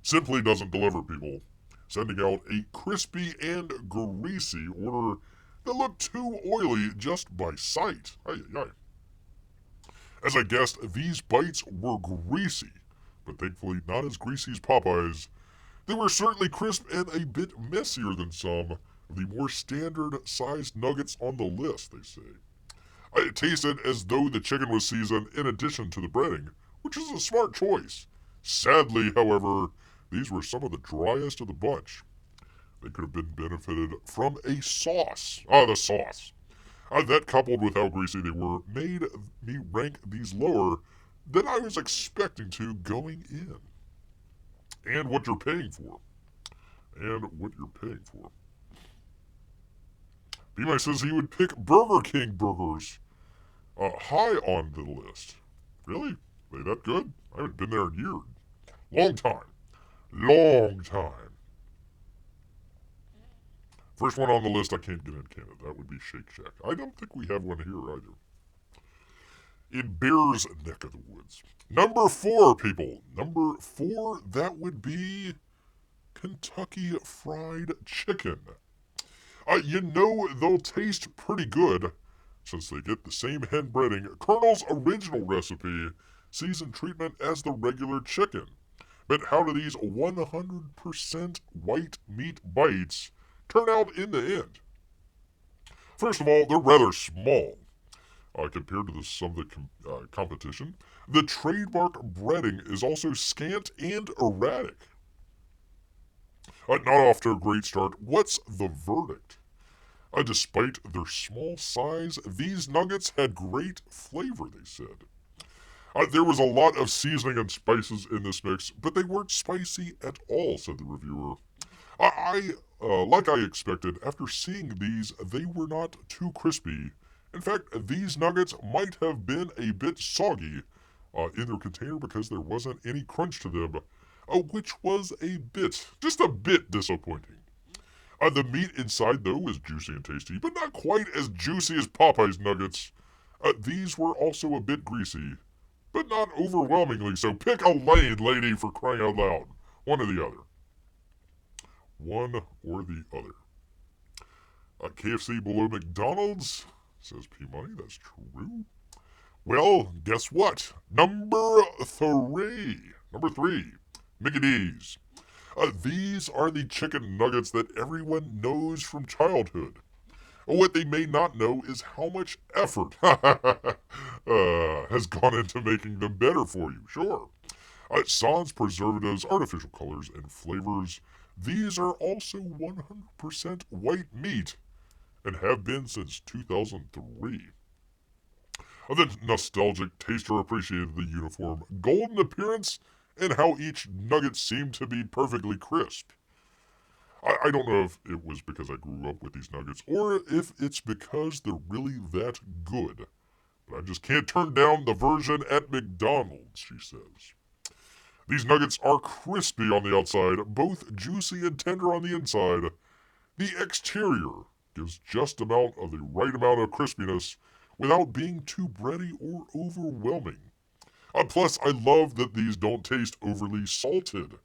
simply doesn't deliver, people. Sending out a crispy and greasy order that looked too oily just by sight. As I guessed, these bites were greasy, but thankfully not as greasy as Popeyes. They were certainly crisp and a bit messier than some of the more standard-sized nuggets on the list, they say. It tasted as though the chicken was seasoned in addition to the breading, which is a smart choice. Sadly, however, these were some of the driest of the bunch. They could have been benefited from a sauce. The sauce. That, coupled with how greasy they were, made me rank these lower than I was expecting to going in. And what you're paying for. B-Mike says he would pick Burger King burgers high on the list. Really? They that good? I haven't been there in years. Long time. First one on the list I can't get in Canada. That would be Shake Shack. I don't think we have one here either. In Bear's neck of the woods. Number 4, people. Number 4, that would be Kentucky Fried Chicken. They'll taste pretty good since they get the same hen breading, Colonel's original recipe, seasoned treatment as the regular chicken. But how do these 100% white meat bites turn out in the end? First of all, they're rather small compared to some of the competition. The trademark breading is also scant and erratic. Not off to a great start. What's the verdict? Despite their small size, these nuggets had great flavor, they said. There was a lot of seasoning and spices in this mix, but they weren't spicy at all, said the reviewer. Like I expected, after seeing these, they were not too crispy. In fact, these nuggets might have been a bit soggy in their container because there wasn't any crunch to them, which was just a bit disappointing. The meat inside, though, was juicy and tasty, but not quite as juicy as Popeye's nuggets. These were also a bit greasy, but not overwhelmingly, so pick a lane, lady, for crying out loud. One or the other. KFC below McDonald's, says P-Money. That's true. Well, guess what? Number 3. Mickey D's. These are the chicken nuggets that everyone knows from childhood. What they may not know is how much effort has gone into making them better for you, sure. Sans preservatives, artificial colors, and flavors. These are also 100% white meat and have been since 2003. The nostalgic taster appreciated the uniform golden appearance and how each nugget seemed to be perfectly crisp. I don't know if it was because I grew up with these nuggets or if it's because they're really that good. But I just can't turn down the version at McDonald's, she says. These nuggets are crispy on the outside, both juicy and tender on the inside. The exterior gives just amount of the right amount of crispiness without being too bready or overwhelming. Plus, I love that these don't taste overly salted.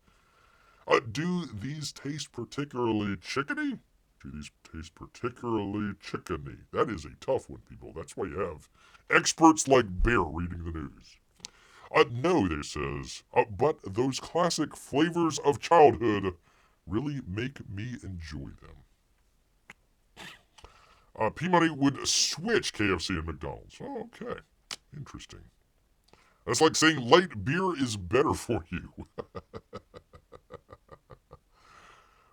Do these taste particularly chickeny? Do these taste particularly chickeny? That is a tough one, people. That's why you have experts like Bear reading the news. No, they says, but those classic flavors of childhood really make me enjoy them. P-Money would switch KFC and McDonald's. Oh, okay. Interesting. That's like saying light beer is better for you.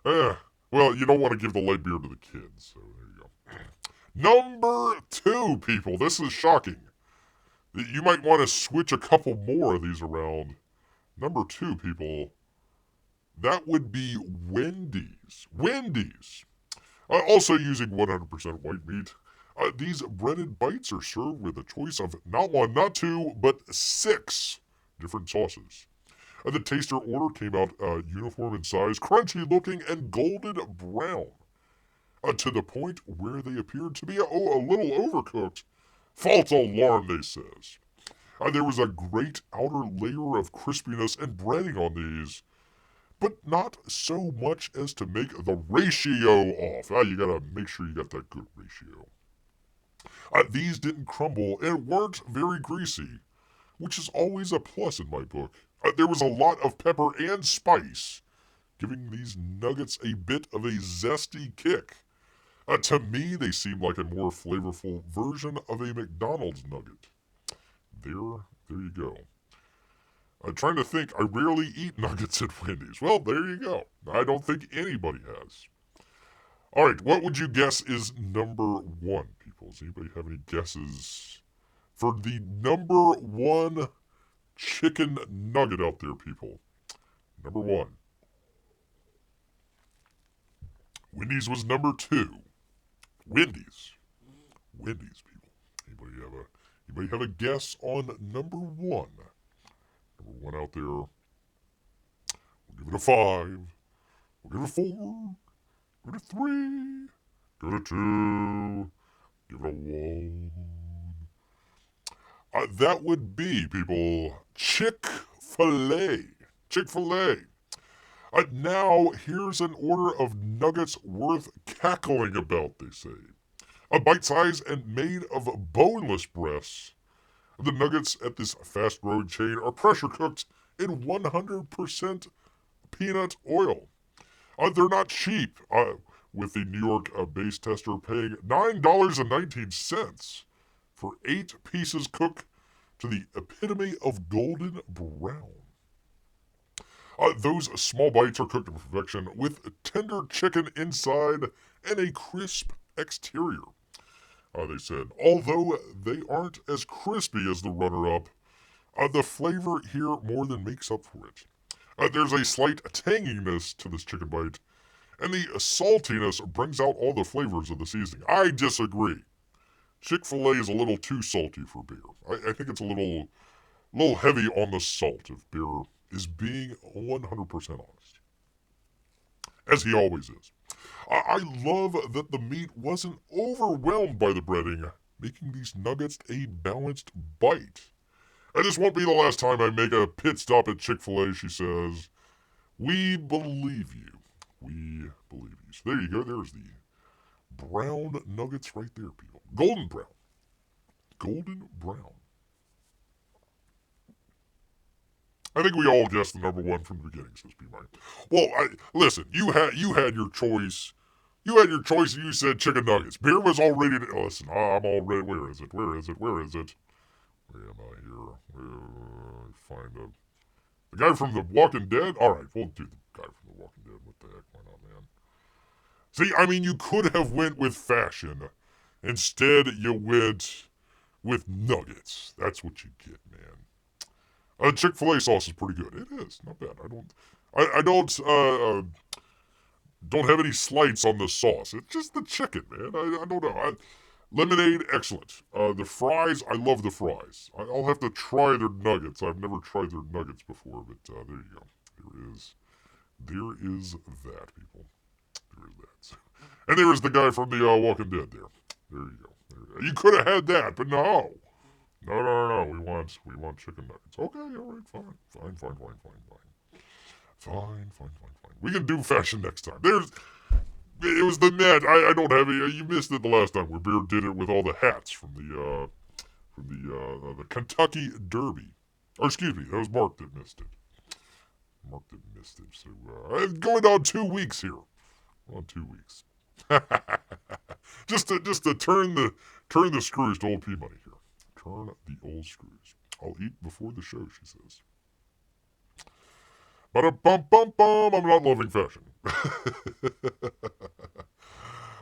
Well, you don't want to give the light beer to the kids, so there you go. Number 2, people. This is shocking. You might want to switch a couple more of these around. Number 2, people. That would be Wendy's. Wendy's. Also using 100% white meat. These breaded bites are served with a choice of not 1, not 2, but 6 different sauces. The taster order came out uniform in size, crunchy looking, and golden brown. To the point where they appeared to be a little overcooked. False alarm, they says. There was a great outer layer of crispiness and breading on these, but not so much as to make the ratio off. You gotta make sure you got that good ratio. These didn't crumble and weren't very greasy, which is always a plus in my book. There was a lot of pepper and spice, giving these nuggets a bit of a zesty kick. To me, they seem like a more flavorful version of a McDonald's nugget. There you go. Trying to think, I rarely eat nuggets at Wendy's. Well, there you go. I don't think anybody has. Alright, what would you guess is number 1, people? Does anybody have any guesses for the number 1 chicken nugget out there, people? Number 1. Wendy's was number 2. Wendy's, people. Anybody have a guess on number 1? Number 1 out there. We'll give it a 5. We'll give it a 4. Give it a 3. Give it a 2. Give it a 1. That would be, people, Chick-fil-A. Chick-fil-A. Now, here's an order of nuggets worth cackling about, they say. Bite-sized and made of boneless breasts. The nuggets at this fast-growing chain are pressure-cooked in 100% peanut oil. They're not cheap, with the New York-based tester paying $9.19 for 8 pieces cooked to the epitome of golden brown. Those small bites are cooked to perfection with tender chicken inside and a crisp exterior. They said, although they aren't as crispy as the runner-up, the flavor here more than makes up for it. There's a slight tanginess to this chicken bite, and the saltiness brings out all the flavors of the seasoning. I disagree. Chick-fil-A is a little too salty for beer. I think it's a little heavy on the salt if beer is being 100% honest. As he always is. I love that the meat wasn't overwhelmed by the breading, making these nuggets a balanced bite. This won't be the last time I make a pit stop at Chick-fil-A, she says. We believe you. We believe you. So there you go. There's the brown nuggets right there, people. Golden brown. Golden brown. I think we all guessed the number one from the beginning, says P-Money. Well, listen, you had your choice. You had your choice and you said chicken nuggets. Beer was all ready to... Listen, I'm all ready. Where is it? Where is it? Where is it? Where am I here? Find the guy from The Walking Dead? Alright, we'll do the guy from The Walking Dead. What the heck? Why not, man? See, I mean, you could have went with fashion. Instead, you went with nuggets. That's what you get, man. Chick-fil-A sauce is pretty good. It is. Not bad. I don't have any slights on the sauce. It's just the chicken, man. I don't know. Lemonade, excellent. The fries, I love the fries. I'll have to try their nuggets. I've never tried their nuggets before, but there you go. There is that, people. There is that. And there is the guy from The Walking Dead there. There you go. You could have had that, but no. No. We want chicken nuggets. Okay, all right, fine. Fine. We can do fashion next time. It was the net. I don't have it. You missed it the last time where Bear did it with all the hats from the Kentucky Derby. Or excuse me, that was Marc that missed it. So going on 2 weeks here. On 2 weeks. just to turn the screws to old P-Money here. Turn the old screws. I'll eat before the show, she says. Ba-da-bum-bum-bum, I'm not loving fashion.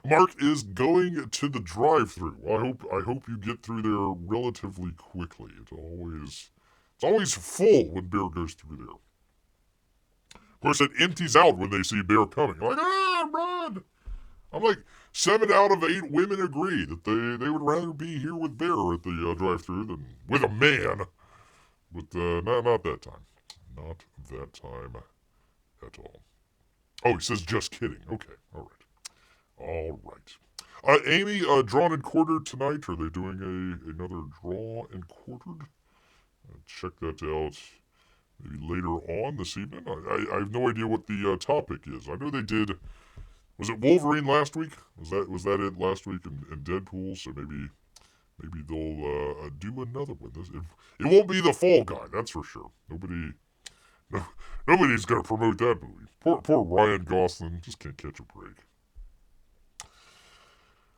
Marc is going to the drive-thru. I hope you get through there relatively quickly. It's always full when Bear goes through there. Of course, it empties out when they see Bear coming. Like, run! I'm like, 7 out of 8 women agree that they would rather be here with Bear at the drive-thru than with a man. But not that time. Not that time at all. Oh, he says just kidding. Okay, all right. Amy, drawn and quartered tonight. Are they doing another draw and quartered? Check that out maybe later on this evening. I have no idea what the topic is. I know they did. Was it Wolverine last week? Was that it last week in Deadpool? So maybe they'll do another one. It won't be the Fall Guy, that's for sure. Nobody's gonna promote that movie. Poor Ryan Gosling just can't catch a break.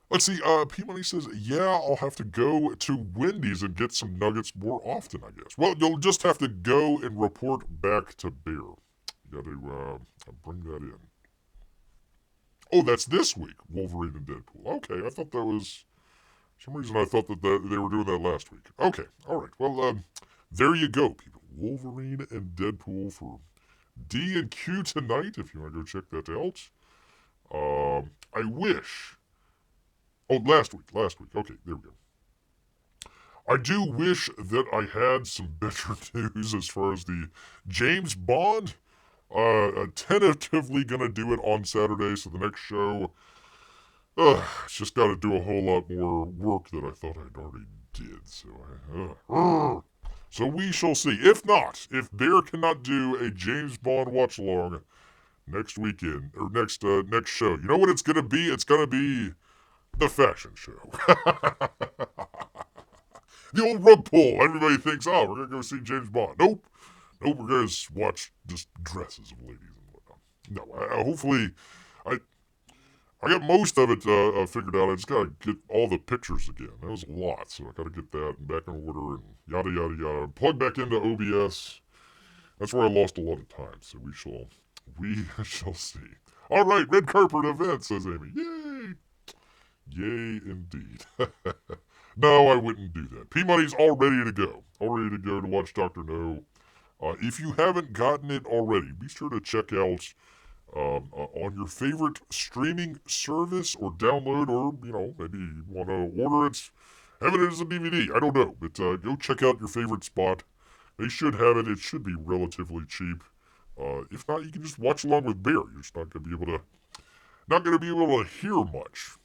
Let's see. P-Money says, "Yeah, I'll have to go to Wendy's and get some nuggets more often, I guess." Well, you'll just have to go and report back to Bear. You got to bring that in. Oh, that's this week, Wolverine and Deadpool. Okay, I thought that was... For some reason I thought that they were doing that last week. Okay, all right. Well, there you go, people. Wolverine and Deadpool for D and Q tonight, if you want to go check that out. I wish... Oh, last week. Okay, there we go. I do wish that I had some better news as far as the James Bond. Tentatively gonna do it on Saturday, so the next show, it's just gotta do a whole lot more work that I thought I'd already did, so we shall see. If not, if Bear cannot do a James Bond watch-along next weekend, or next show, you know what it's gonna be? It's gonna be the fashion show. The old rug pull. Everybody thinks, oh, we're gonna go see James Bond. Nope, we're going to watch just dresses of ladies and whatnot. No, hopefully, I got most of it figured out. I just got to get all the pictures again. That was a lot, so I got to get that back in order and yada, yada, yada. Plug back into OBS. That's where I lost a lot of time, so we shall see. All right, red carpet event, says Amy. Yay! Yay, indeed. No, I wouldn't do that. P-Money's all ready to go. All ready to go to watch Dr. No. If you haven't gotten it already, be sure to check out on your favorite streaming service or download, or, maybe you want to order it, have it as a DVD. I don't know, but go check out your favorite spot. They should have it. It should be relatively cheap. If not, you can just watch along with Bear. You're just not going to be able to hear much.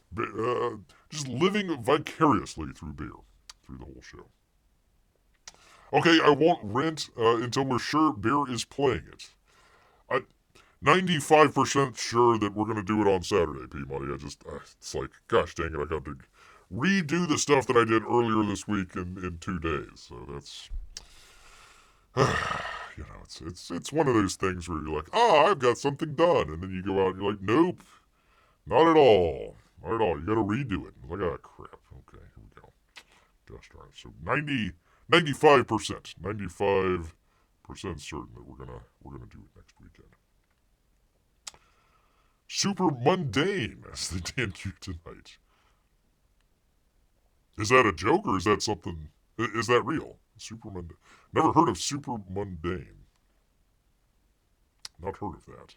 Just living vicariously through Bear, through the whole show. Okay, I won't rent until we're sure Bear is playing it. I'm 95% sure that we're going to do it on Saturday, P-Money. It's like, gosh dang it, I got to redo the stuff that I did earlier this week in 2 days. So that's... it's one of those things where you're like, I've got something done, and then you go out and you're like, nope, not at all, not at all. You got to redo it. Like, crap. Okay, here we go. Gosh darn it. So 95%, 95% certain that we're gonna do it next weekend. Super mundane as the DNQ tonight. Is that a joke or is that something? Is that real? Super mundane. Never heard of super mundane. Not heard of that.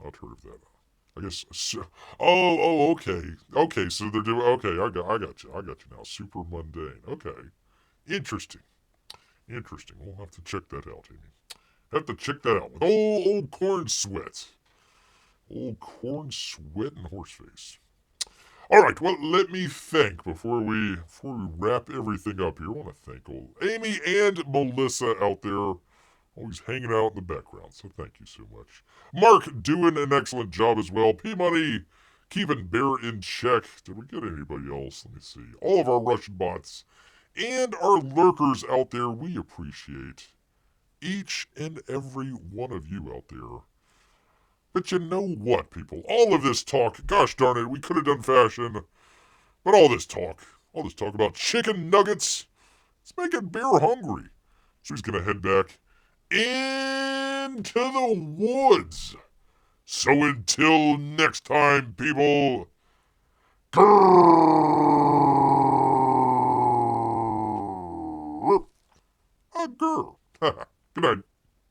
Not heard of that. I guess. Okay. Okay, so they're doing. Okay, I got you now. Super mundane. Okay, interesting. Interesting. We'll have to check that out, Amy. Have to check that out with old corn sweat. Old corn sweat and horseface. All right, well, let me thank, before we wrap everything up here, I want to thank old Amy and Melissa out there, always hanging out in the background, so thank you so much. Marc doing an excellent job as well. P-Money keeping Bear in check. Did we get anybody else? Let me see. All of our Russian bots and our lurkers out there, we appreciate each and every one of you out there. But you know what, people? All of this talk, gosh darn it, we could have done fashion, but all this talk about chicken nuggets, it's making Bear hungry. So he's going to head back into the woods. So until next time, people, grrr.